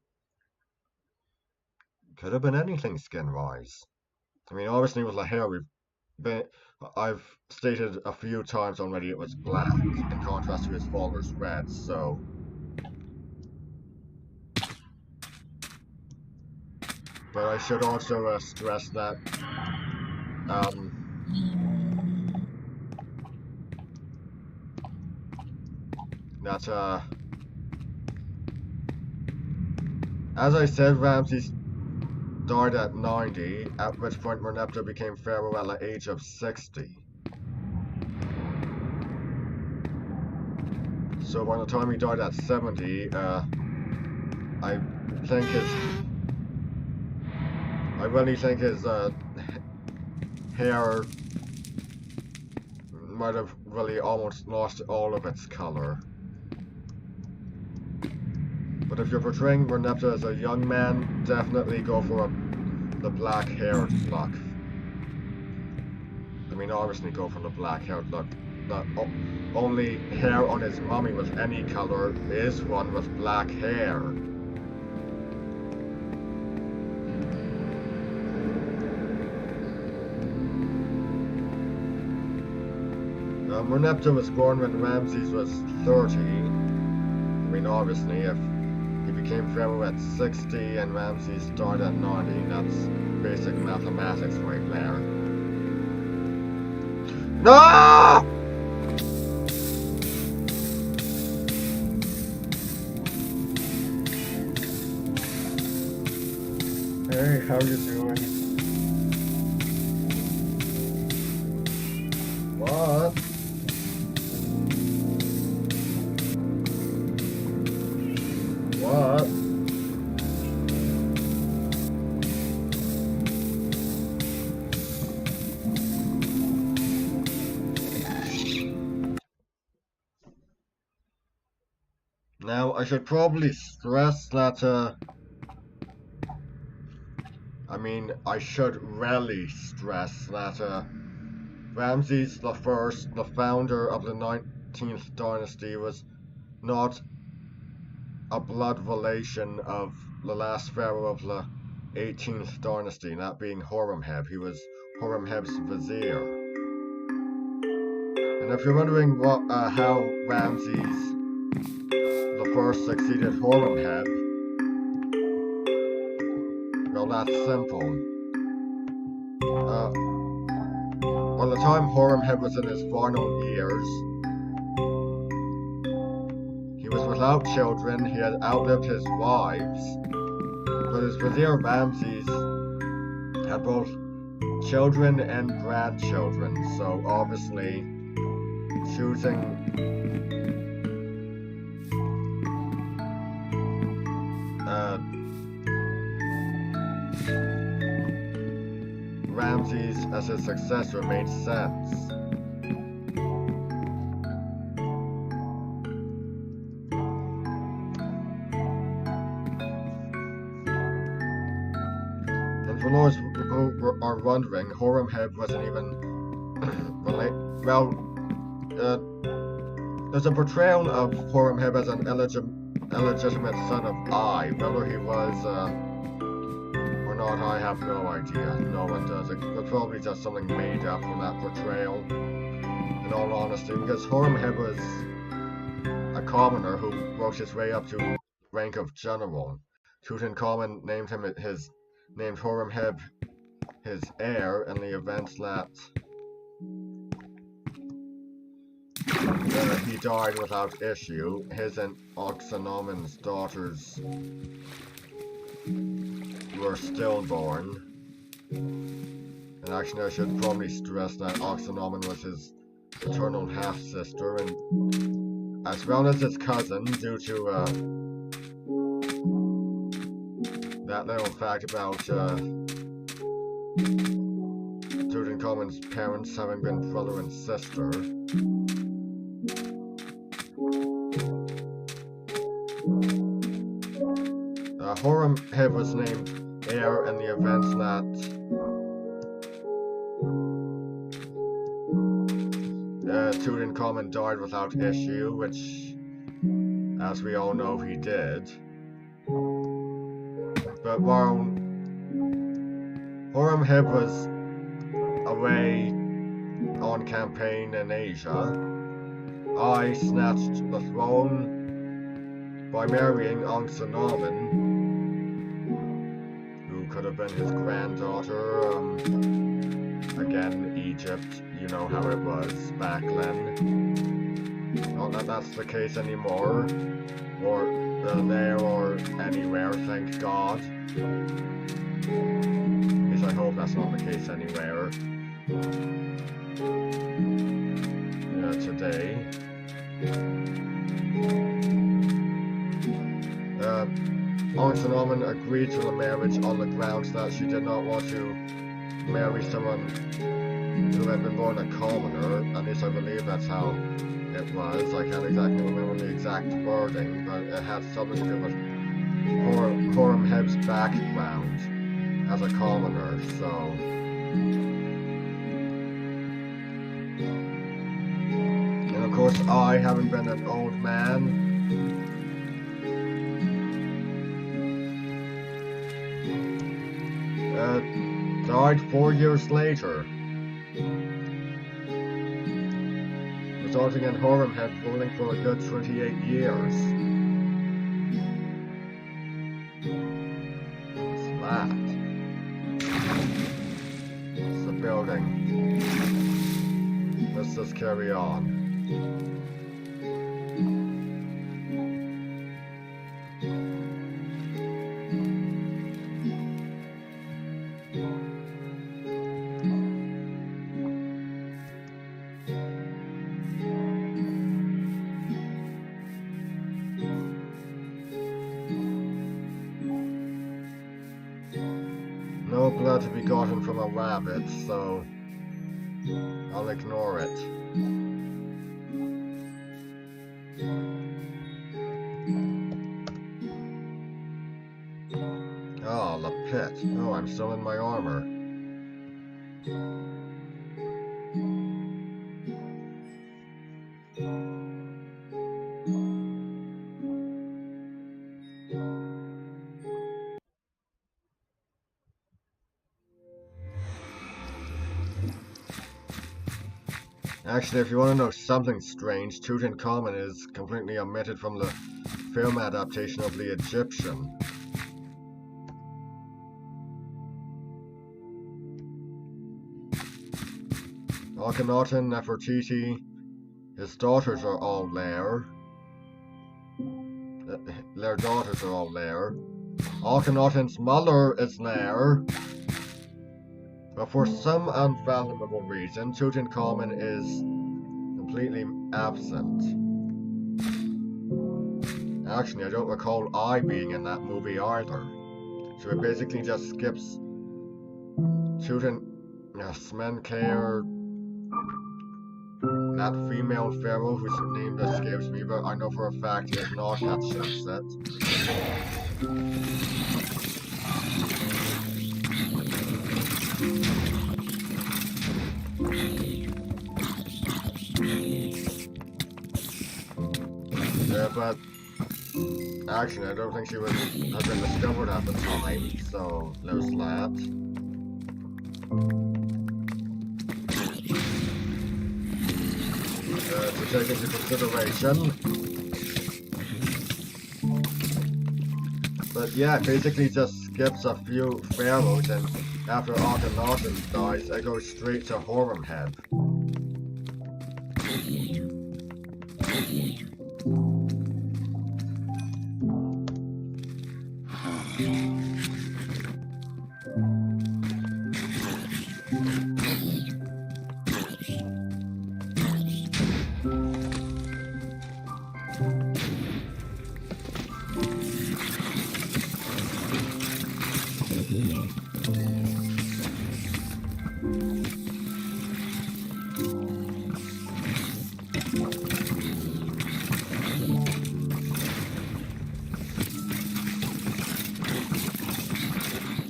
could have been anything skin-wise. I mean, obviously with the hair, I've stated a few times already it was black, in contrast to his father's red, so... But I should also stress that, as I said, Ramses died at 90, at which point Merneptah became pharaoh at the age of 60. So by the time he died at 70, I really think his hair might have really almost lost all of its color. But if you're portraying Merneptah as a young man, definitely go for the black-haired look. I mean, obviously go for the black-haired look. The only hair on his mummy with any color is one with black hair. Merneptah was born when Ramses was 30. I mean, obviously, if he became pharaoh at 60 and Ramses died at 90, that's basic mathematics right there. No! Hey, how you doing? What? Now, I should probably stress that, I should really stress that, Ramses the First, the founder of the 19th dynasty, was not a blood relation of the last pharaoh of the 18th dynasty, that being Horemheb. He was Horemheb's vizier. And if you're wondering how Ramses the First succeeded Horemheb, well, that's simple. By the time Horemheb was in his final years, he was without children, he had outlived his wives, but his vizier Ramses had both children and grandchildren, so obviously choosing Ramses as his successor made sense. And for those who are wondering, Horemheb wasn't even there's a portrayal of Horemheb as an illegitimate son of Ai. Whether he was or not, I have no idea. No one does. It was probably just something made up for that portrayal, in all honesty, because Horemheb was a commoner who worked his way up to rank of general. Tutankhamun named Horemheb his heir in the event that he died without issue. His and Oxenomen's daughters were stillborn. And actually, I should probably stress that Oxenomen was his paternal half-sister, and as well as his cousin, due to that little fact about Tutankhamun's parents having been brother and sister. Horemheb was named heir in the events that Tutankhamun died without issue, which, as we all know, he did. But while Horemheb was away on campaign in Asia, I snatched the throne by marrying Oxenomen, who could have been his granddaughter. Again, Egypt, you know how it was back then. Not that that's the case anymore, or there or anywhere, thank God. At least I hope that's not the case anywhere today. Oxenomen agreed to the marriage on the grounds that she did not want to marry someone who had been born a commoner. At least I believe that's how it was. I can't exactly remember the exact wording, but it had something to do with Horemheb's background as a commoner, so... And of course, I, having been an old man, died 4 years later, resulting in Horemheb ruling for a good 28 years. What's that? It's the building. Let's just carry on. No blood to be gotten from a rabbit, so I'll ignore it. I'm still in my armor. Actually, if you want to know something strange, Tutankhamun is completely omitted from the film adaptation of The Egyptian. Akhenaten, Nefertiti, his daughters are all there. Their daughters are all there. Akhenaten's mother is there. But for some unfathomable reason, Tutankhamun is completely absent. Actually, I don't recall I being in that movie either. So it basically just skips Smenkhare, that female pharaoh whose name escapes me, but I know for a fact he is not Hatshepsut. But actually, I don't think she had been discovered at the time, so there's that. To take into consideration. But yeah, basically just skips a few pharaohs, and after Akhenaten dies, it goes straight to Horemheb.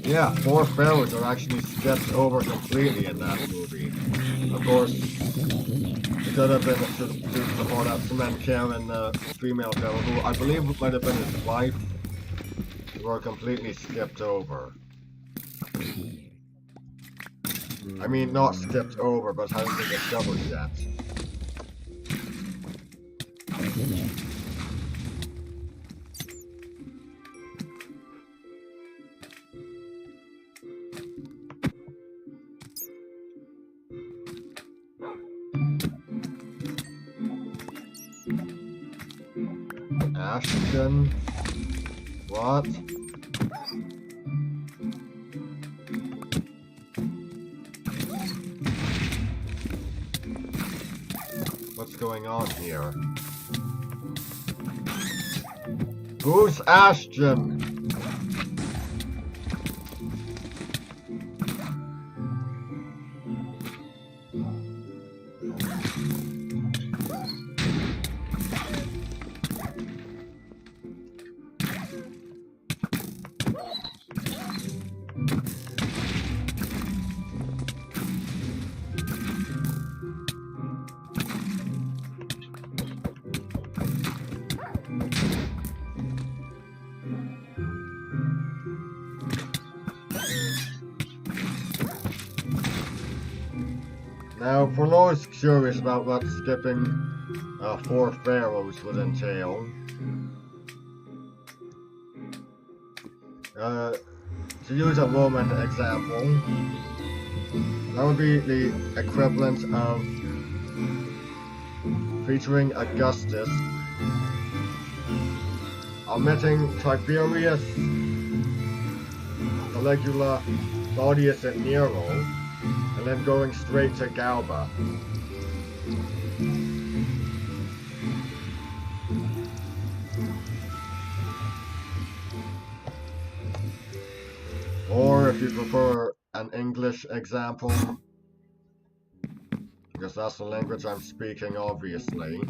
Yeah, 4 pharaohs are actually skipped over completely in that movie. Of course, it could have been before that Smenkhare and the female pharaoh, who I believe might have been his wife, were completely skipped over. I mean, not skipped over, but hadn't been discovered yet. Ashijin? What? What's going on here? Who's Ashijin? Now, for those curious about what skipping 4 pharaohs would entail, to use a Roman example, that would be the equivalent of featuring Augustus, omitting Tiberius, Caligula, Claudius, and Nero, and then going straight to Galba. Or if you prefer an English example, because that's the language I'm speaking, obviously.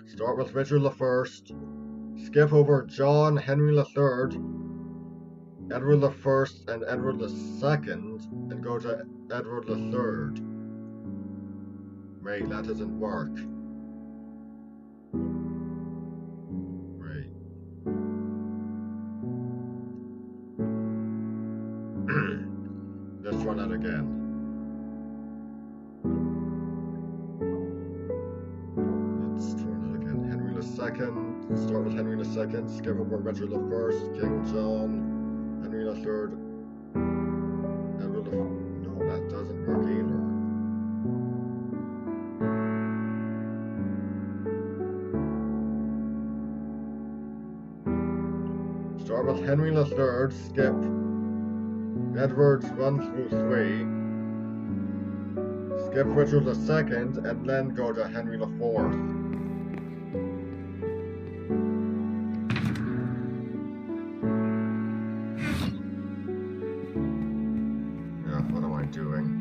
Start with Richard I, skip over John Henry III, Edward the First and Edward the Second and go to Edward the Third. Wait, that doesn't work. Wait. Let's try that again. Let's try that again. Henry the Second. Start with Henry the Second. Skip over Richard the First. King John. Henry the Third. Edward the. No, that doesn't work either. Start with Henry the Third. Skip Edwards 1 through 3. Skip Richard the Second, and then go to Henry the Fourth. Yeah, what am I doing?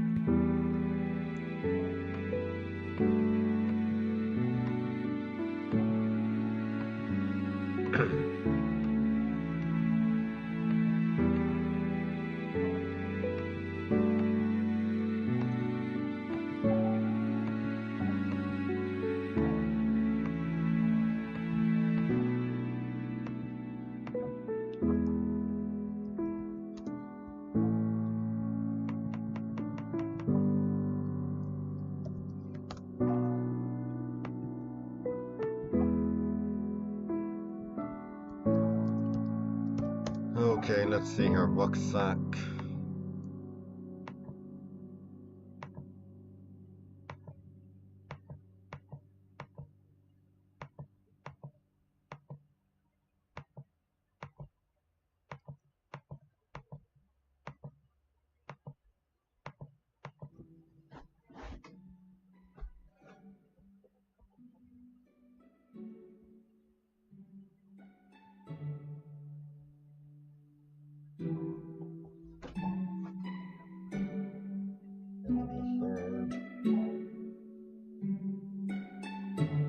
Okay, let's see here. Rucksack.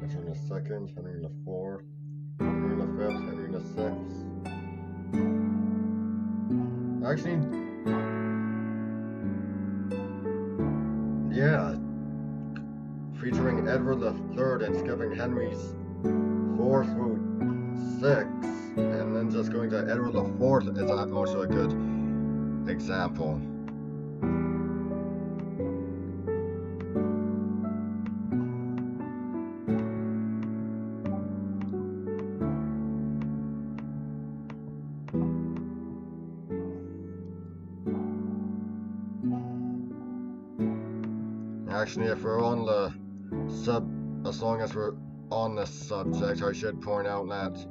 Henry the Second, Henry the Fourth, Henry the Fifth, Henry the Sixth. Actually, yeah, featuring Edward the Third and skipping Henry's 4 through 6, and then just going to Edward the Fourth is also a good example. Actually, if we're on the as long as we're on this subject, I should point out that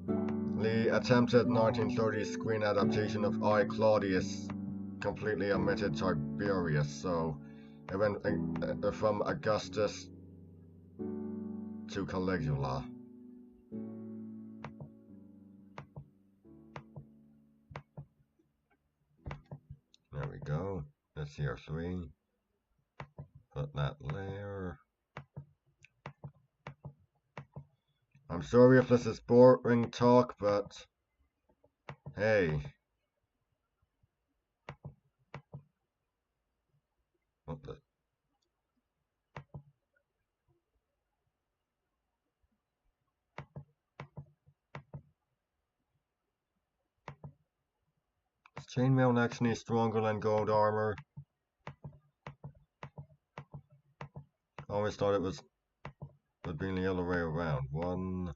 the attempted 1930s screen adaptation of I, Claudius completely omitted Tiberius, so it went from Augustus to Caligula. There we go. Let's see our 3. Put that there. I'm sorry if this is boring talk, but hey. What the? Is chainmail actually stronger than gold armor? I always thought it would be the other way around. One.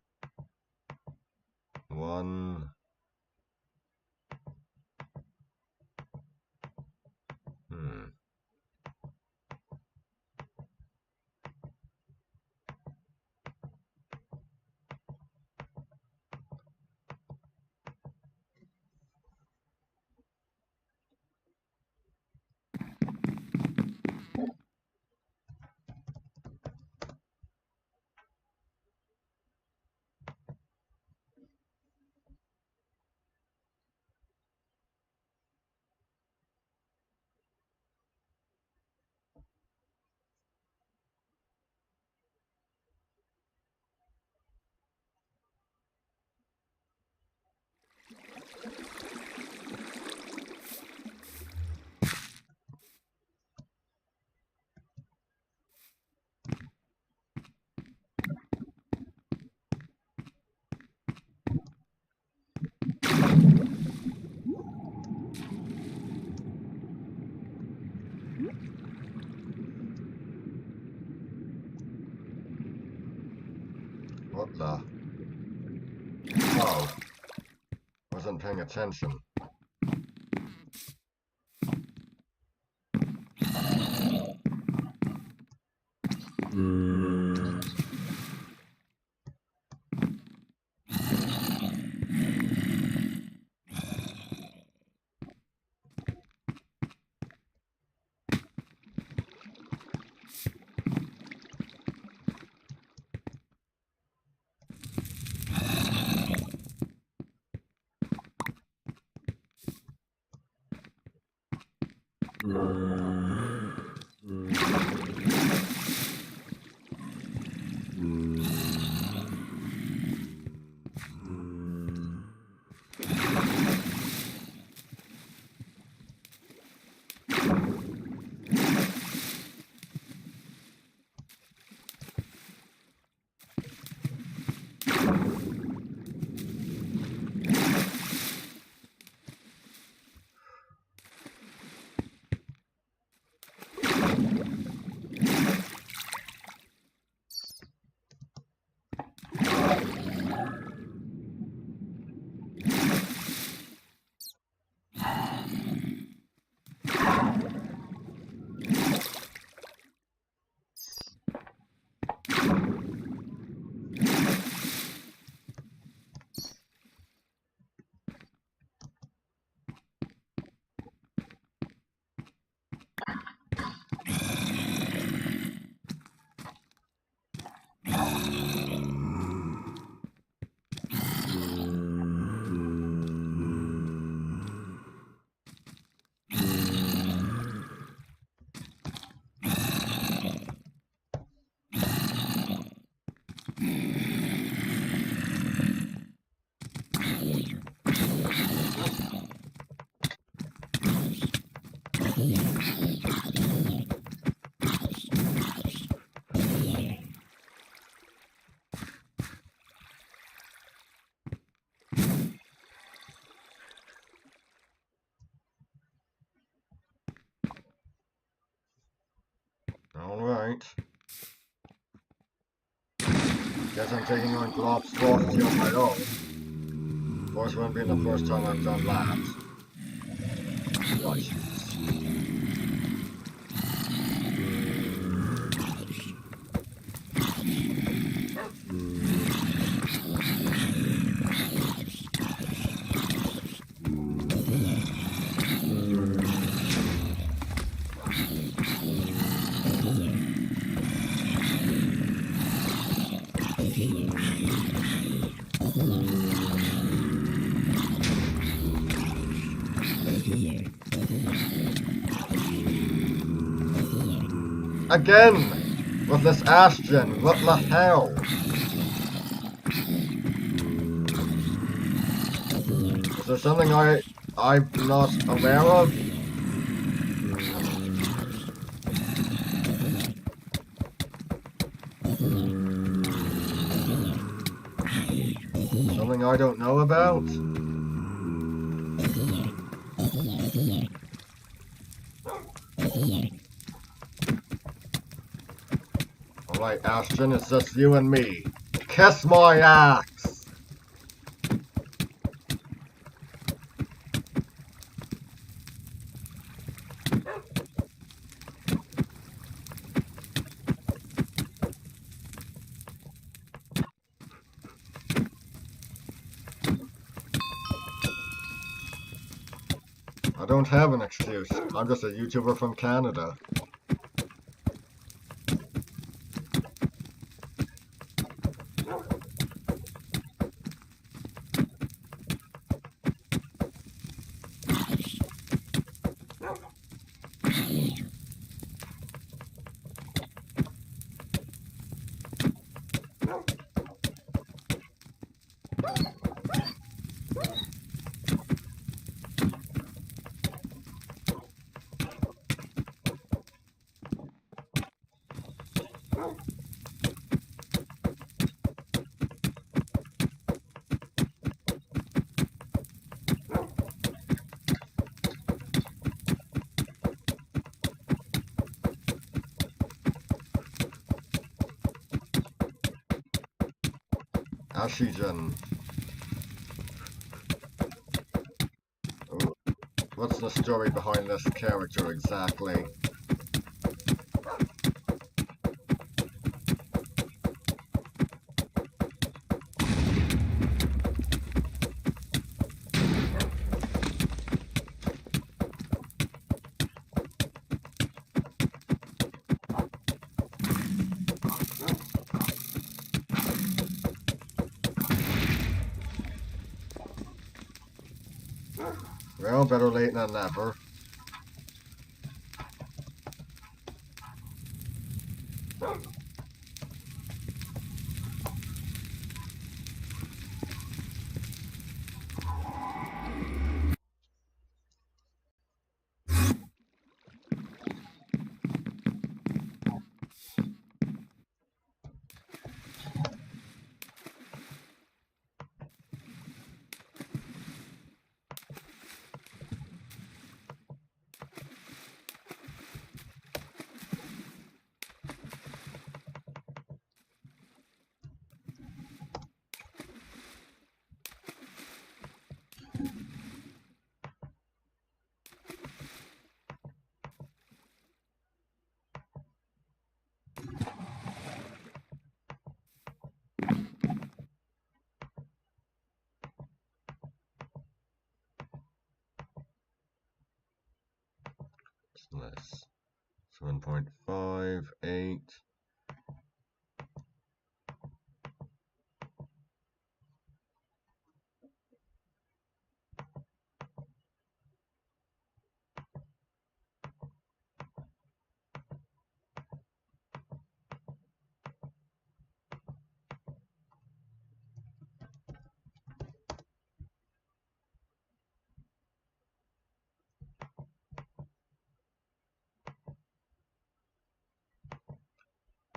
What the? Oh. Wasn't paying attention. Alright. Guess I'm taking on Glob's Frosty on my own. Of course, it won't be the first time I've done that. Right. Again! With this Ashijin, what the hell? Is there something I'm not aware of? Something I don't know about? Alright, Ashijin, it's just you and me. Kiss my axe! I don't have an excuse. I'm just a YouTuber from Canada. Ashijin. What's the story behind this character exactly? Well, better late than never. What's this? 7.58.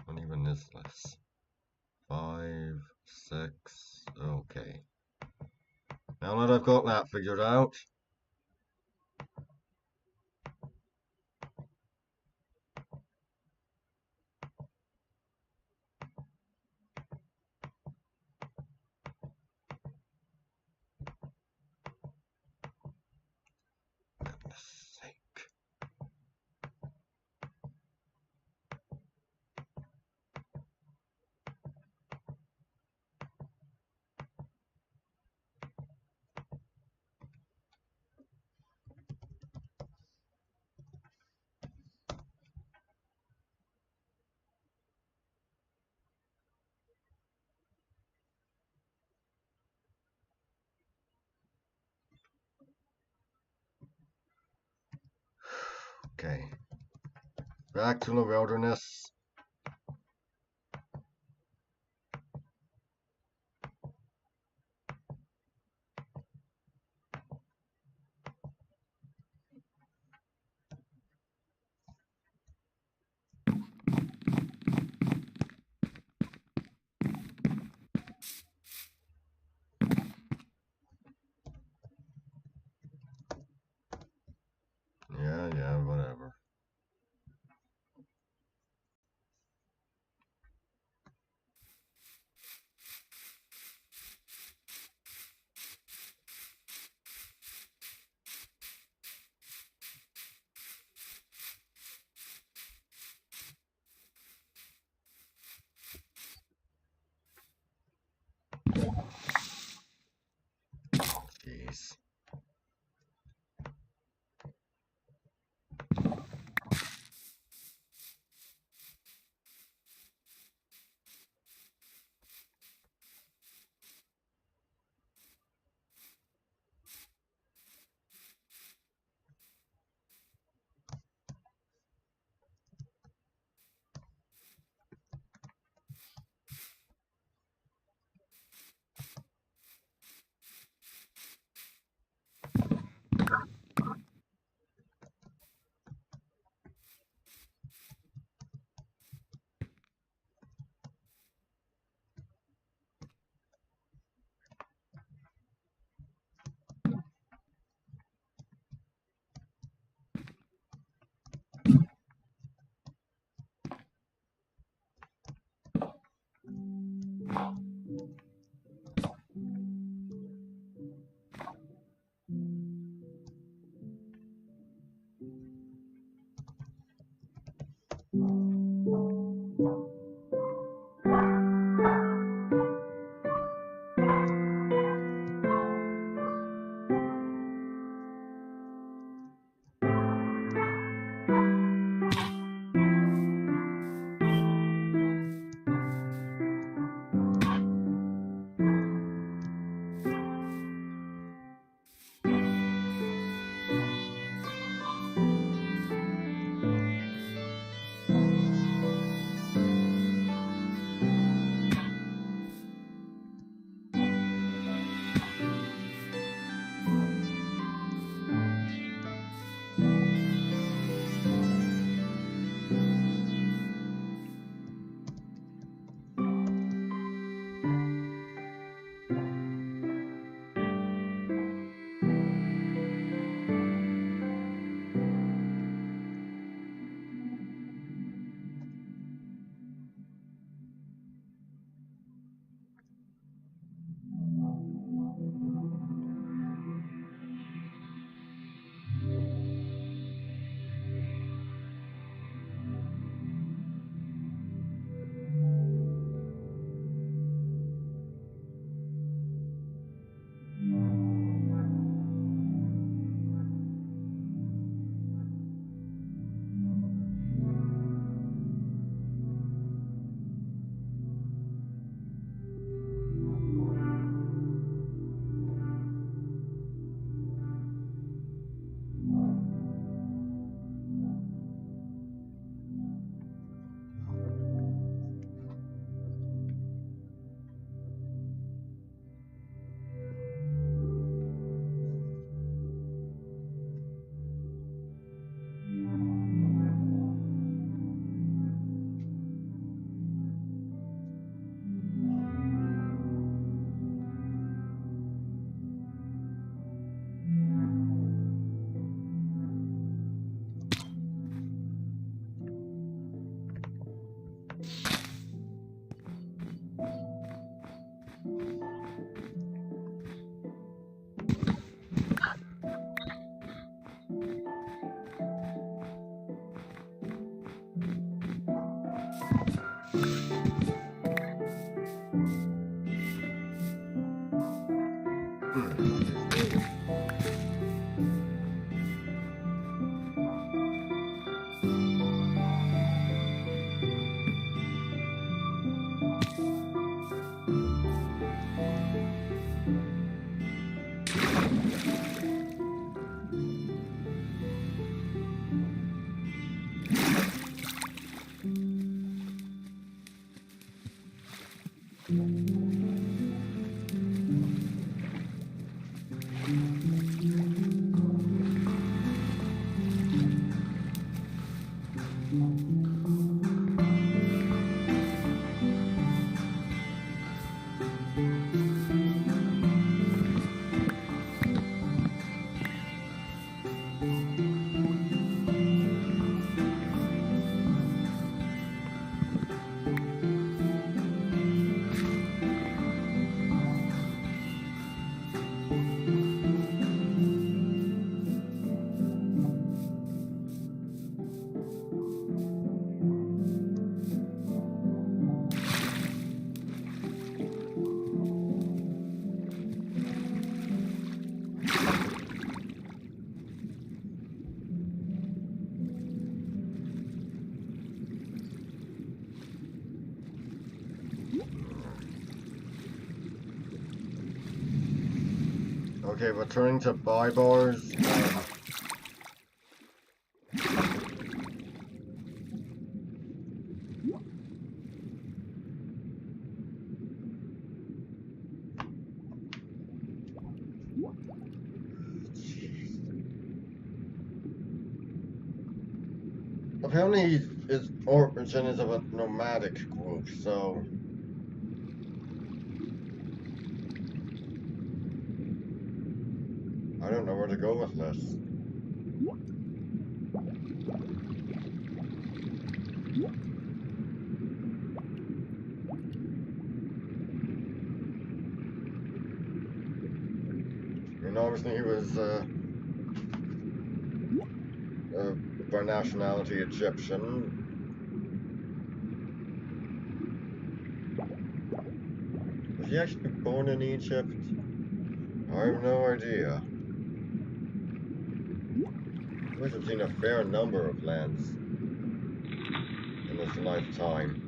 What even is this? 5, 6, okay. Now that I've got that figured out, goodness sake. Okay. Back to the wilderness. Yeah, whatever. Okay, returning to buy bars. Apparently, its origin is of a nomadic group, so I don't know where to go with this. I mean, obviously he was by nationality Egyptian. Was he actually born in Egypt? I have no idea. He must have seen a fair number of lands in his lifetime.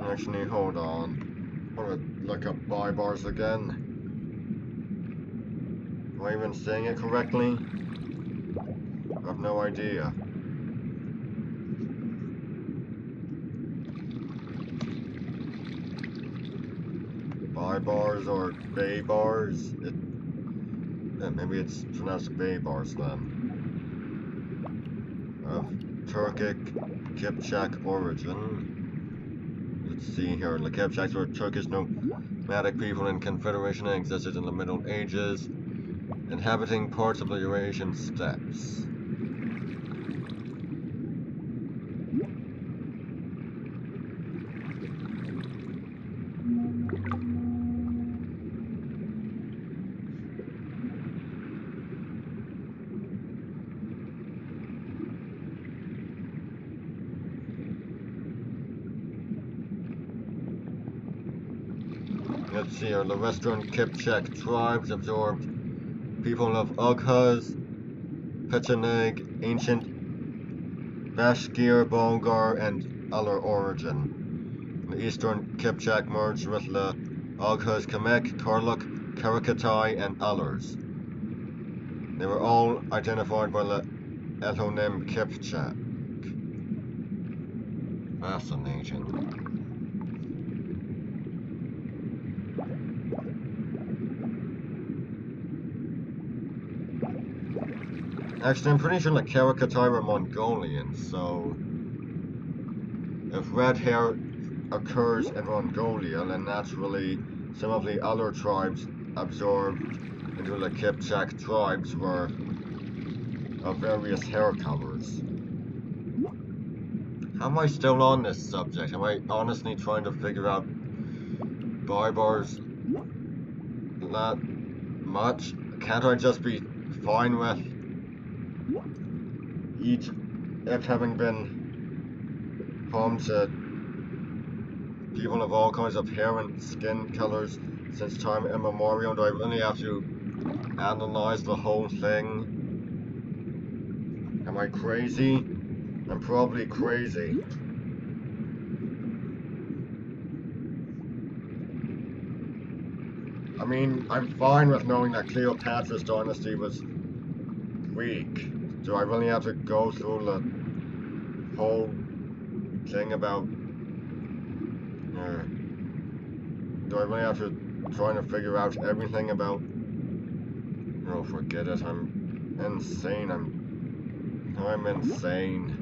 Actually, hold on. I want to look up buy bars again. Am I even saying it correctly? I have no idea. Buy bars or bay bars? Maybe it's pronounced bay bars then. Of Turkic Kipchak origin. Let's see here. The Kipchaks were Turkish nomadic people in Confederation and existed in the Middle Ages, inhabiting parts of the Eurasian steppes. Let's see here. The Western Kipchak tribes absorbed people of Oghuz, Pecheneg, ancient Bashkir, Bulgar, and Alar origin. The Eastern Kipchak merged with the Oghuz, Kamek, Karluk, Karakatai, and Alars. They were all identified by the etonym Kipchak. Fascinating. Actually, I'm pretty sure the Karakatai were Mongolian, so if red hair occurs in Mongolia, then naturally some of the other tribes absorbed into the Kipchak tribes were of various hair colors. How am I still on this subject? Am I honestly trying to figure out Bybars that much? Can't I just be fine with Egypt having been home to people of all kinds of hair and skin colors since time immemorial? Do I really have to analyze the whole thing? Am I crazy? I'm probably crazy. I mean, I'm fine with knowing that Cleopatra's dynasty was weak. Do I really have to go through the whole thing about... do I really have to try to figure out everything about... Oh, forget it. I'm insane. I'm insane.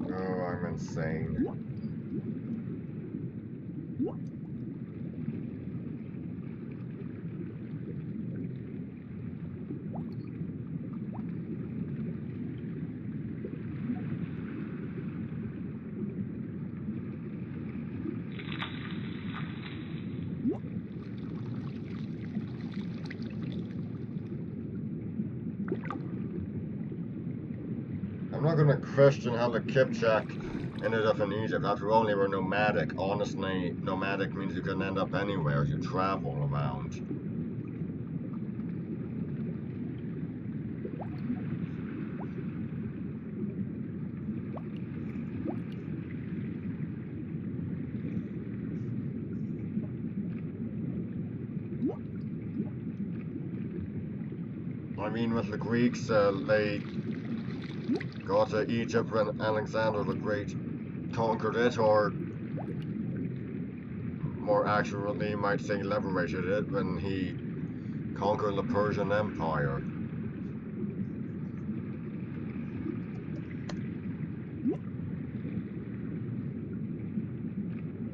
Oh, I'm insane. I'm not gonna question how the Kipchak ended up in Egypt. After all, they were nomadic. Honestly, nomadic means you can end up anywhere. You travel around. I mean, with the Greeks, they got to Egypt when Alexander the Great conquered it, or more accurately, you might say liberated it when he conquered the Persian Empire.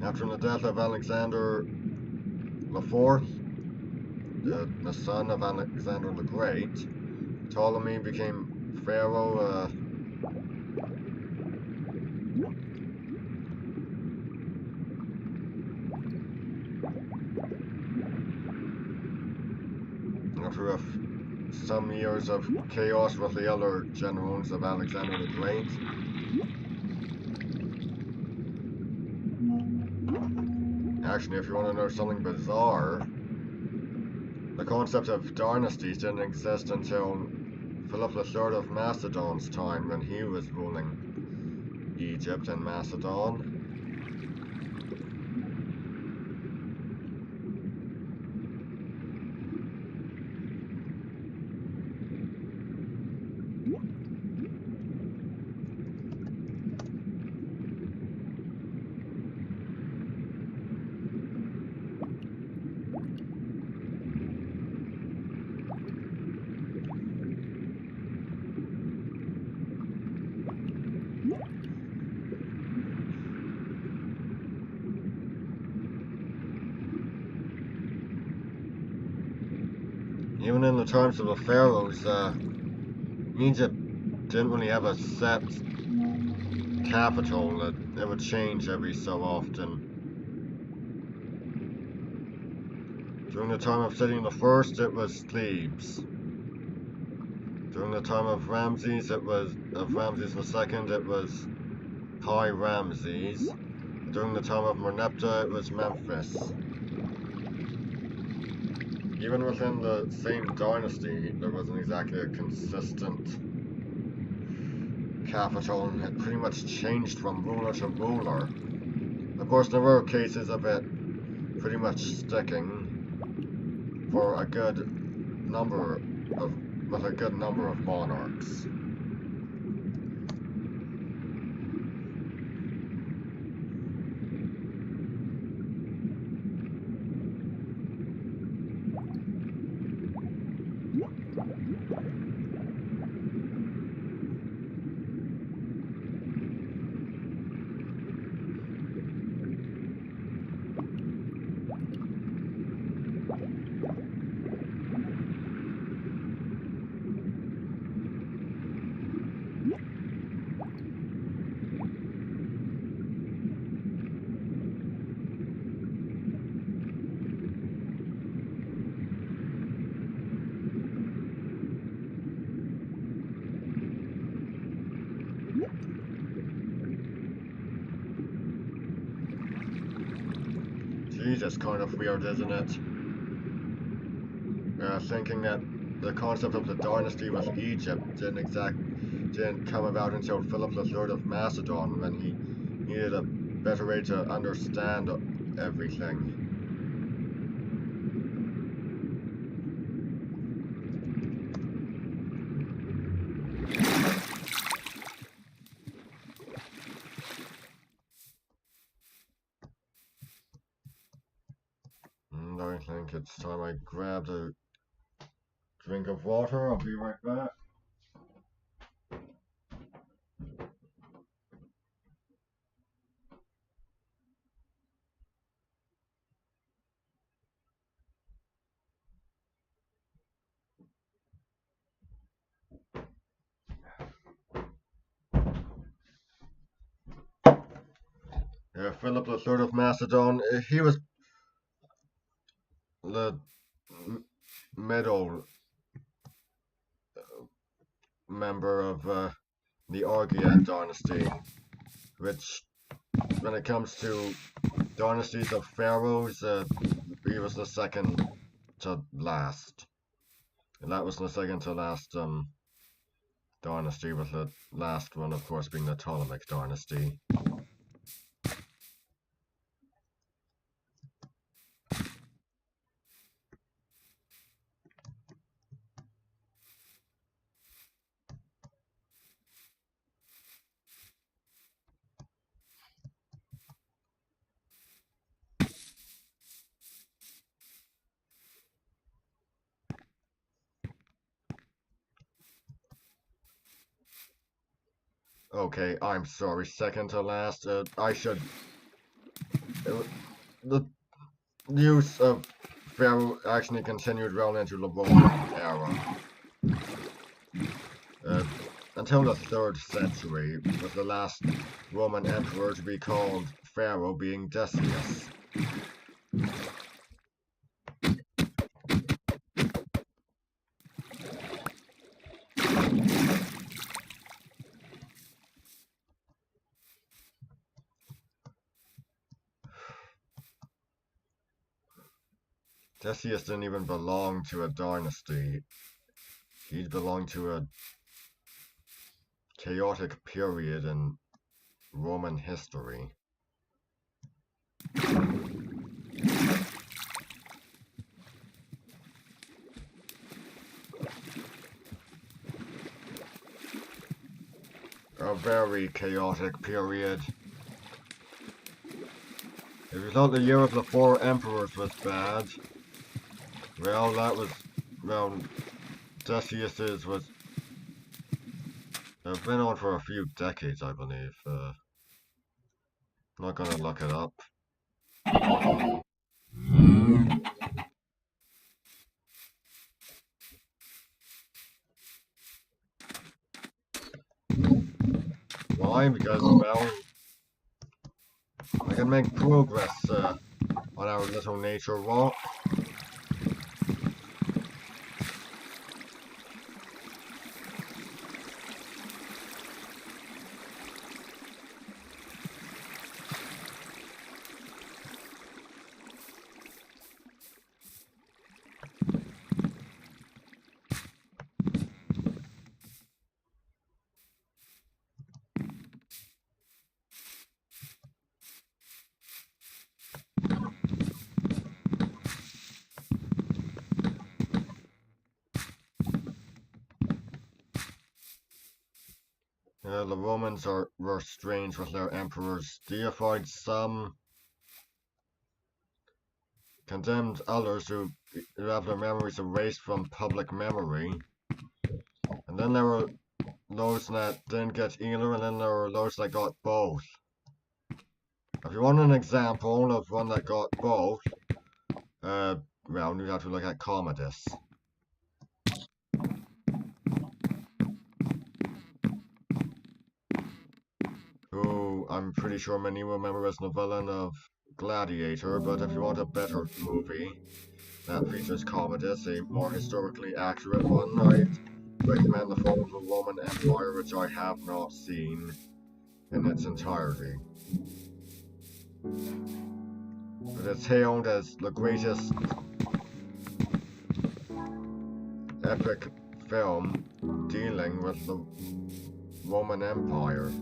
After the death of Alexander IV, the son of Alexander the Great, Ptolemy became pharaoh. After some years of chaos with the other generals of Alexander the Great. Actually, if you want to know something bizarre, the concept of dynasties didn't exist until Philip III of Macedon's time, when he was ruling Egypt and Macedon. Even in the times of the pharaohs, Egypt didn't really have a set capital. It would change every so often. During the time of Seti I, it was Thebes. During the time of Ramses II, it was Pi Ramses. During the time of Merneptah, it was Memphis. Even within the same dynasty, there wasn't exactly a consistent capital, and it pretty much changed from ruler to ruler. Of course, there were cases of it pretty much sticking for a good number of with a good number of monarchs. Jesus, kind of weird, isn't it? Thinking that the concept of the dynasty with Egypt didn't come about until Philip III of Macedon, when he needed a better way to understand everything. I think it's time I grabbed a drink of water. I'll be right back. Philip III of Macedon, he was the middle member of the Argead dynasty, which, when it comes to dynasties of pharaohs, he was the second to last. And that was the second to last dynasty, with the last one, of course, being the Ptolemaic dynasty. Okay, I'm sorry, second to last. I should. The use of pharaoh actually continued well into the Roman era. Until the 3rd century, with the last Roman emperor to be called pharaoh being Decius. Decius didn't even belong to a dynasty. He belonged to a chaotic period in Roman history. A very chaotic period. If you thought the year of the 4 emperors was bad, well, that was, well, Decius's was been on for a few decades, I believe. Not gonna look it up. Why? Because, well, I can make progress on our little nature walk. The Romans were strange with their emperors, deified some, condemned others who have their memories erased from public memory. And then there were those that didn't get either, and then there were those that got both. If you want an example of one that got both, well, you'd have to look at Commodus. Who I'm pretty sure many remember as the villain of Gladiator, but if you want a better movie that features Commodus, a more historically accurate one, I'd recommend The Fall of the Roman Empire, which I have not seen in its entirety. But it's hailed as the greatest epic film dealing with the Roman Empire.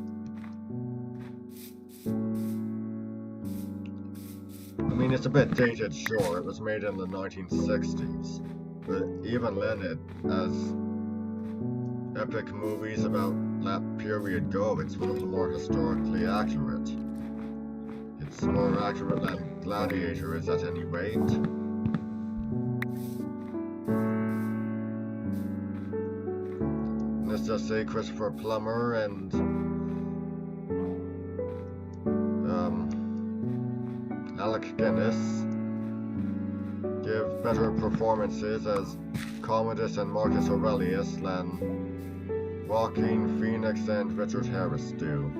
I mean, it's a bit dated, sure, it was made in the 1960s, but even then, as epic movies about that period go, it's one of the more historically accurate. It's more accurate than Gladiator is at any rate. Let's just say Christopher Plummer and Alec Guinness give better performances as Commodus and Marcus Aurelius than Joaquin Phoenix and Richard Harris do.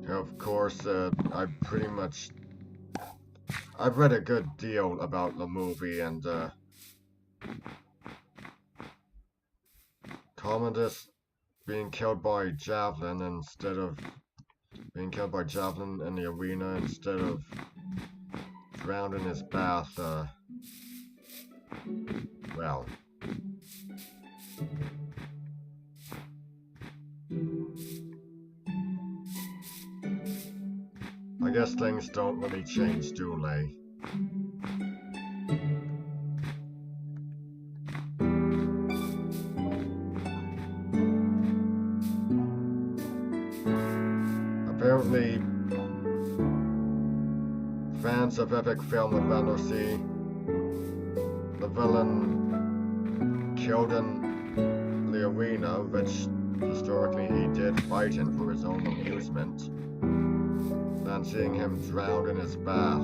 Of course, I've read a good deal about the movie, and Commodus being killed by javelin in the arena instead of drowned in his bath, well. I guess things don't really change, do they? Apparently, fans of epic film would rather see the villain killed in the arena, which historically he did fight in for his own amusement, than seeing him drowned in his bath.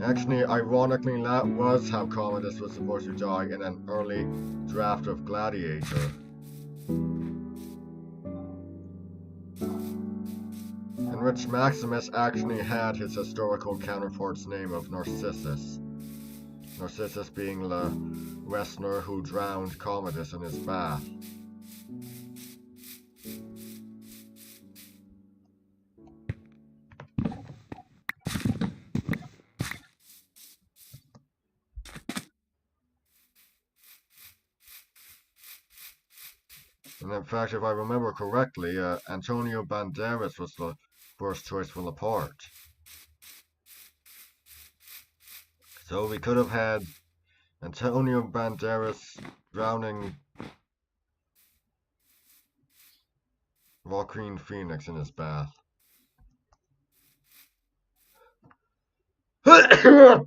Actually, ironically, that was how Commodus was supposed to die in an early draft of Gladiator. In which Maximus actually had his historical counterpart's name of Narcissus. Narcissus being the wrestler who drowned Commodus in his bath. And in fact, if I remember correctly, Antonio Banderas was the first choice for the part. So we could have had Antonio Banderas drowning Joaquin Phoenix in his bath. Jeez,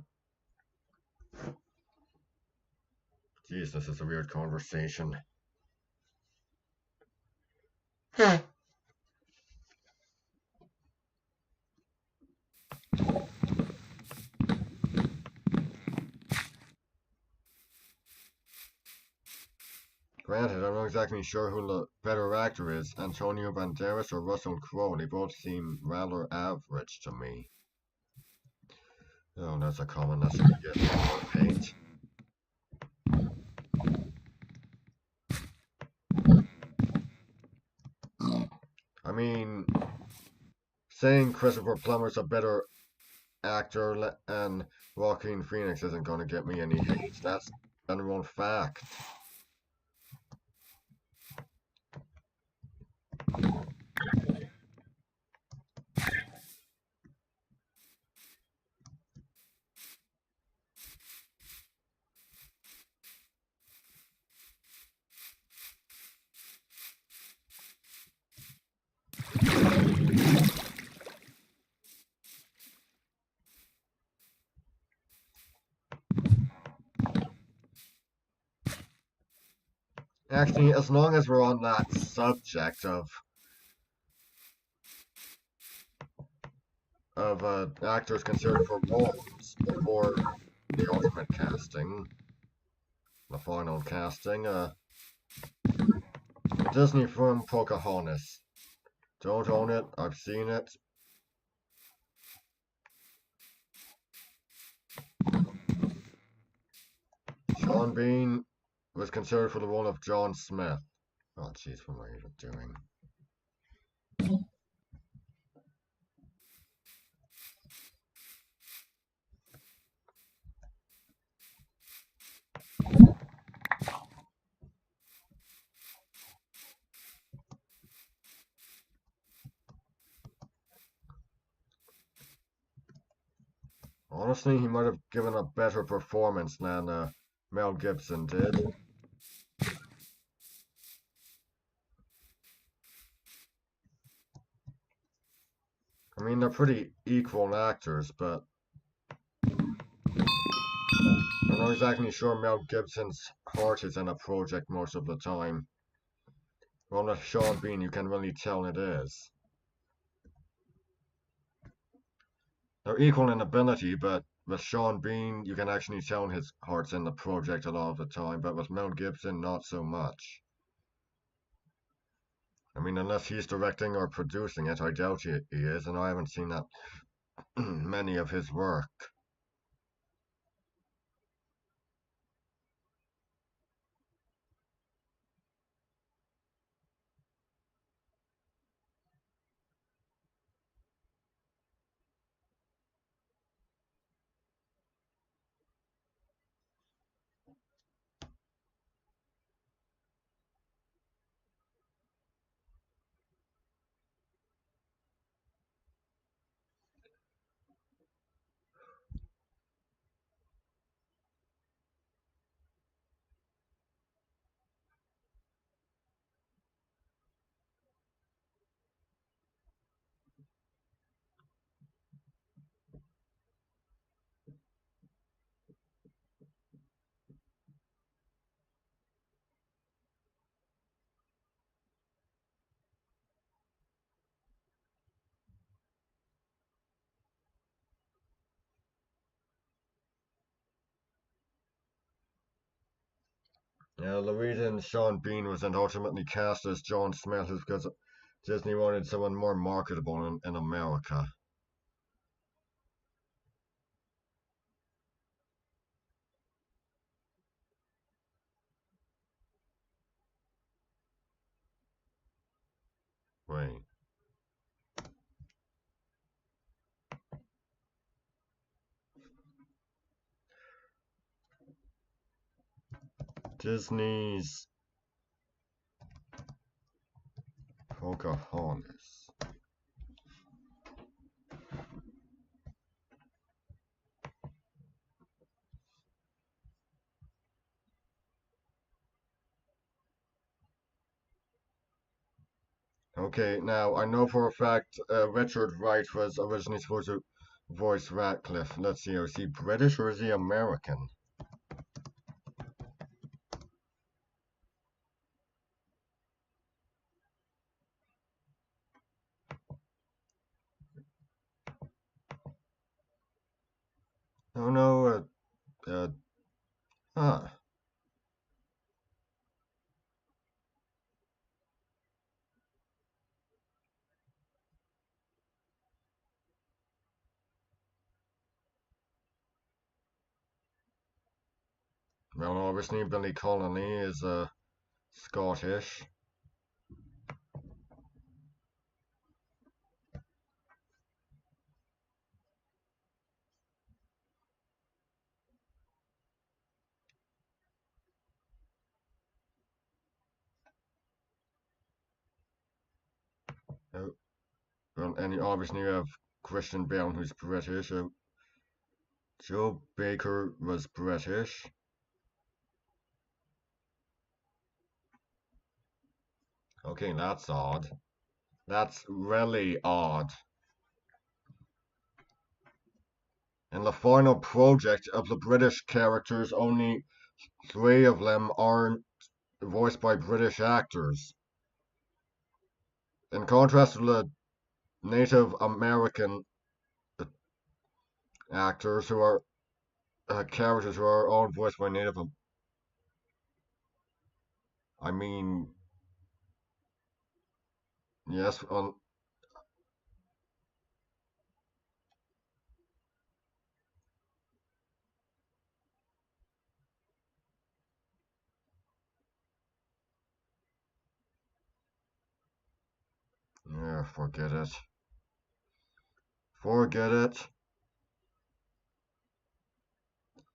this is a weird conversation. Granted, I'm not exactly sure who the better actor is, Antonio Banderas or Russell Crowe. They both seem rather average to me. Oh, that's a comment that should be getting more paint. I mean, saying Christopher Plummer's a better actor and Joaquin Phoenix isn't going to get me any hate. That's a general fact. Actually, as long as we're on that subject of actors considered for roles before the ultimate casting, the final casting, Disney film Pocahontas. Don't own it. I've seen it. Sean Bean was considered for the role of John Smith. Oh, jeez, what am I doing? Honestly, he might have given a better performance than Mel Gibson did. I mean, they're pretty equal actors, but I'm not exactly sure Mel Gibson's heart is in a project most of the time. Well, with Sean Bean, you can really tell it is. They're equal in ability, but with Sean Bean, you can actually tell his heart's in the project a lot of the time, but with Mel Gibson, not so much. I mean, unless he's directing or producing it, I doubt he is, and I haven't seen that many of his work. Yeah, the reason Sean Bean wasn't ultimately cast as John Smith is because Disney wanted someone more marketable in America. Wait. Disney's Pocahontas. Okay, now I know for a fact Richard Wright was originally supposed to voice Ratcliffe. Let's see, is he British or is he American? Oh no, huh. Well, obviously Billy Connolly is Scottish. Uh, well, and obviously you have Christian Bale, who's British. Joe Baker was British. Okay, that's odd. That's really odd. In the final project of the British characters, only 3 of them aren't voiced by British actors. In contrast to the Native American actors who are characters who are all voiced by Native. I mean, yes, yeah, forget it. Forget it.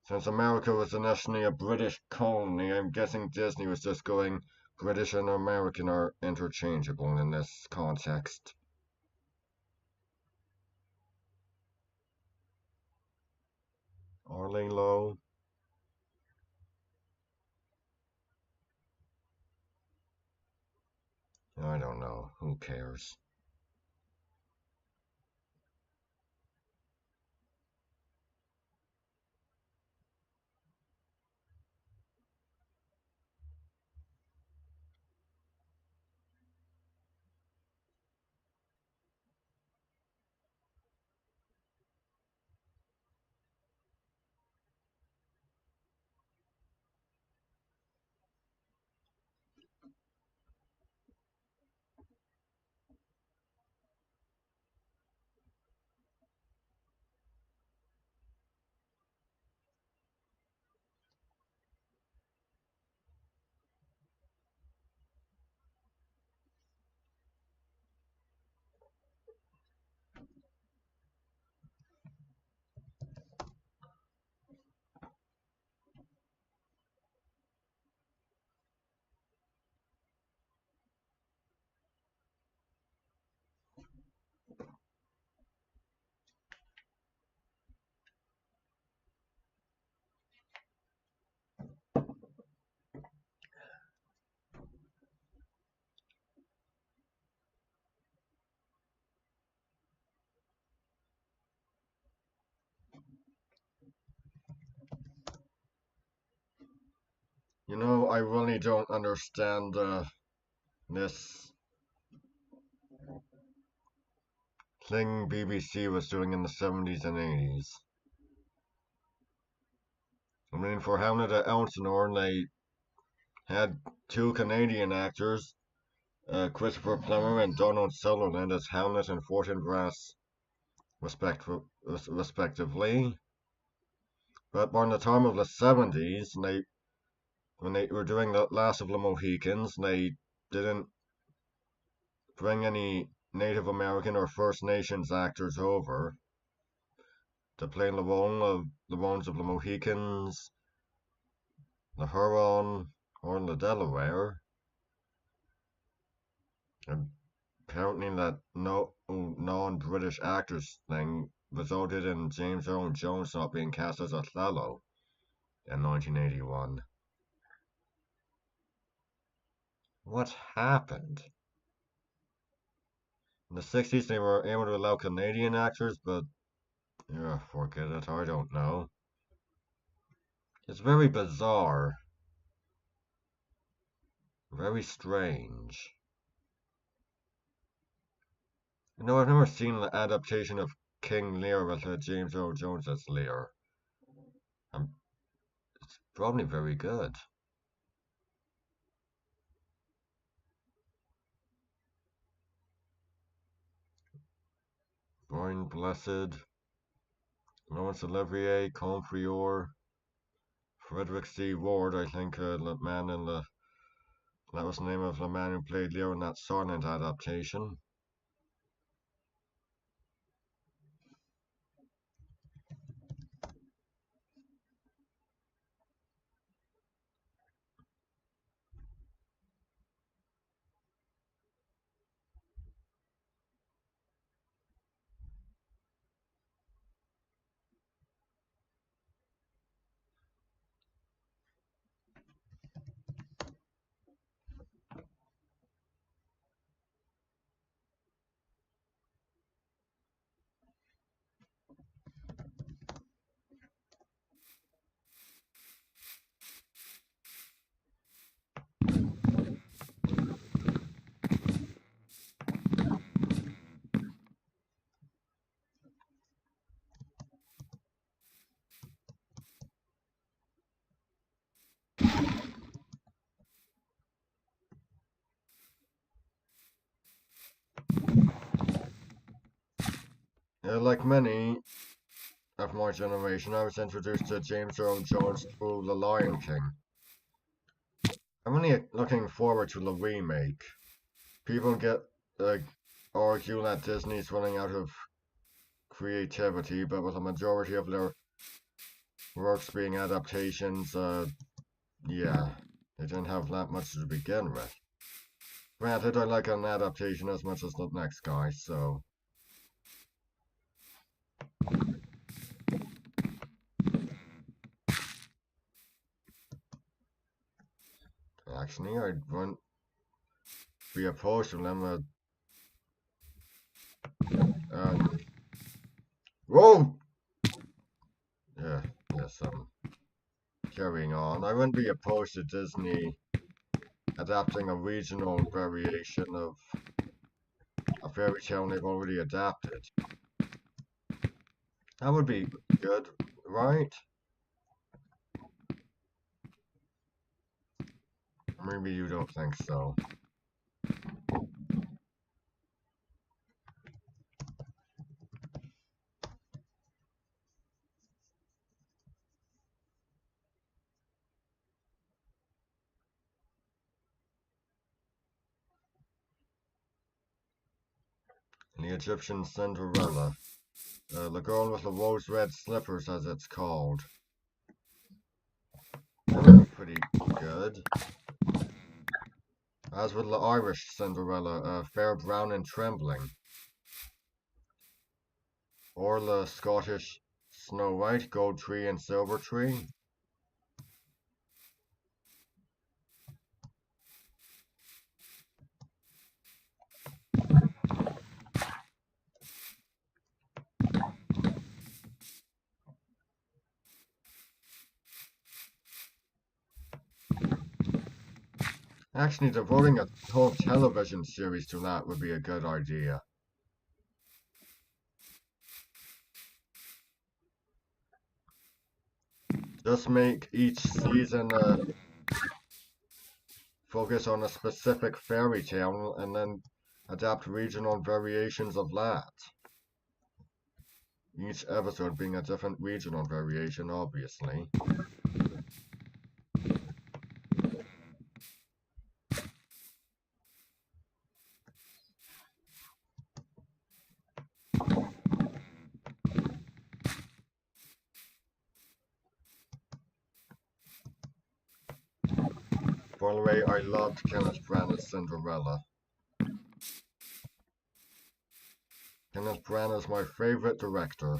Since America was initially a British colony, I'm guessing Disney was just going British and American are interchangeable in this context. Arlie Lowe? I don't know. Who cares? You know, I really don't understand this thing BBC was doing in the 70s and 80s. I mean, for Hamlet at Elsinore, they had 2 Canadian actors, Christopher Plummer and Donald Sutherland as Hamlet and Fortinbras, respectively. But by the time of the 70s, when they were doing the Last of the Mohicans, they didn't bring any Native American or First Nations actors over to play the role of the ones of the Mohicans, the Huron, or the Delaware. And apparently that no non-British actors thing resulted in James Earl Jones not being cast as Othello in 1981. What happened? In the 60s they were able to allow Canadian actors, but yeah, forget it, I don't know. It's very bizarre. Very strange. You know, I've never seen the adaptation of King Lear with James Earl Jones as Lear. Um, it's probably very good. Brian Blessed, Laurence Olivier, Comfrior, Frederick C. Ward, I think, the man in the that was the name of the man who played Leo in that Sonnet adaptation. Like many of my generation, I was introduced to James Earl Jones through The Lion King. I'm really looking forward to the remake. People get arguing that Disney's running out of creativity, but with a majority of their works being adaptations, yeah, they didn't have that much to begin with. Granted, I like an adaptation as much as the next guy, so... Actually, I wouldn't be opposed to them. Whoa! Yeah, yes, carrying on. I wouldn't be opposed to Disney adapting a regional variation of a fairy tale they've already adapted. That would be good, right? Maybe you don't think so. The Egyptian Cinderella. The girl with the rose-red slippers, as it's called. That would be pretty good. As with the Irish Cinderella, fair, brown, and trembling. Or the Scottish Snow White, gold tree and silver tree. Actually, devoting a whole television series to that would be a good idea. Just make each season focus on a specific fairy tale and then adapt regional variations of that. Each episode being a different regional variation, obviously. By the way, I loved Kenneth Branagh's Cinderella. Kenneth Branagh is my favorite director.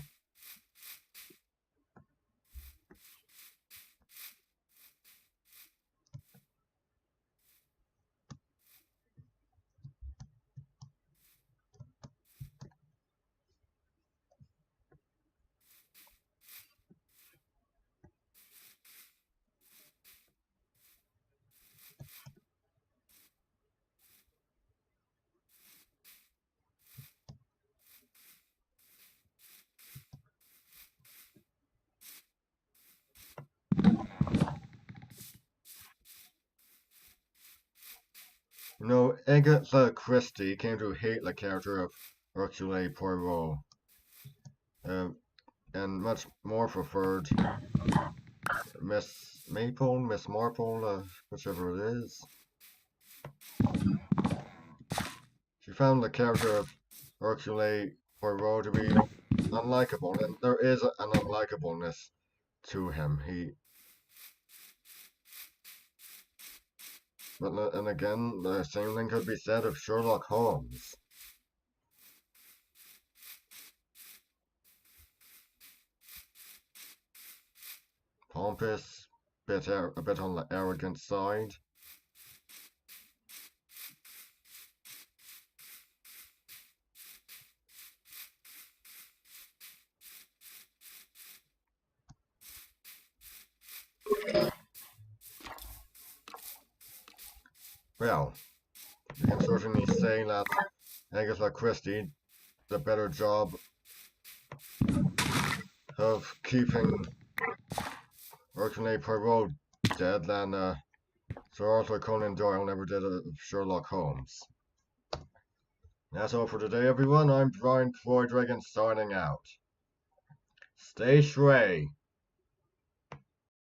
You know, Agatha Christie came to hate the character of Hercule Poirot, and much more preferred Miss Maple, Miss Marple, whichever it is. She found the character of Hercule Poirot to be unlikable, and there is an unlikableness to him. And again, the same thing could be said of Sherlock Holmes. Pompous, a bit on the arrogant side. Well, you can certainly say that Agatha Christie did a better job of keeping Hercule Poirot dead than Sir Arthur Conan Doyle never did of Sherlock Holmes. That's all for today, everyone. I'm Brian Floyd Reagan signing out. Stay Shrey.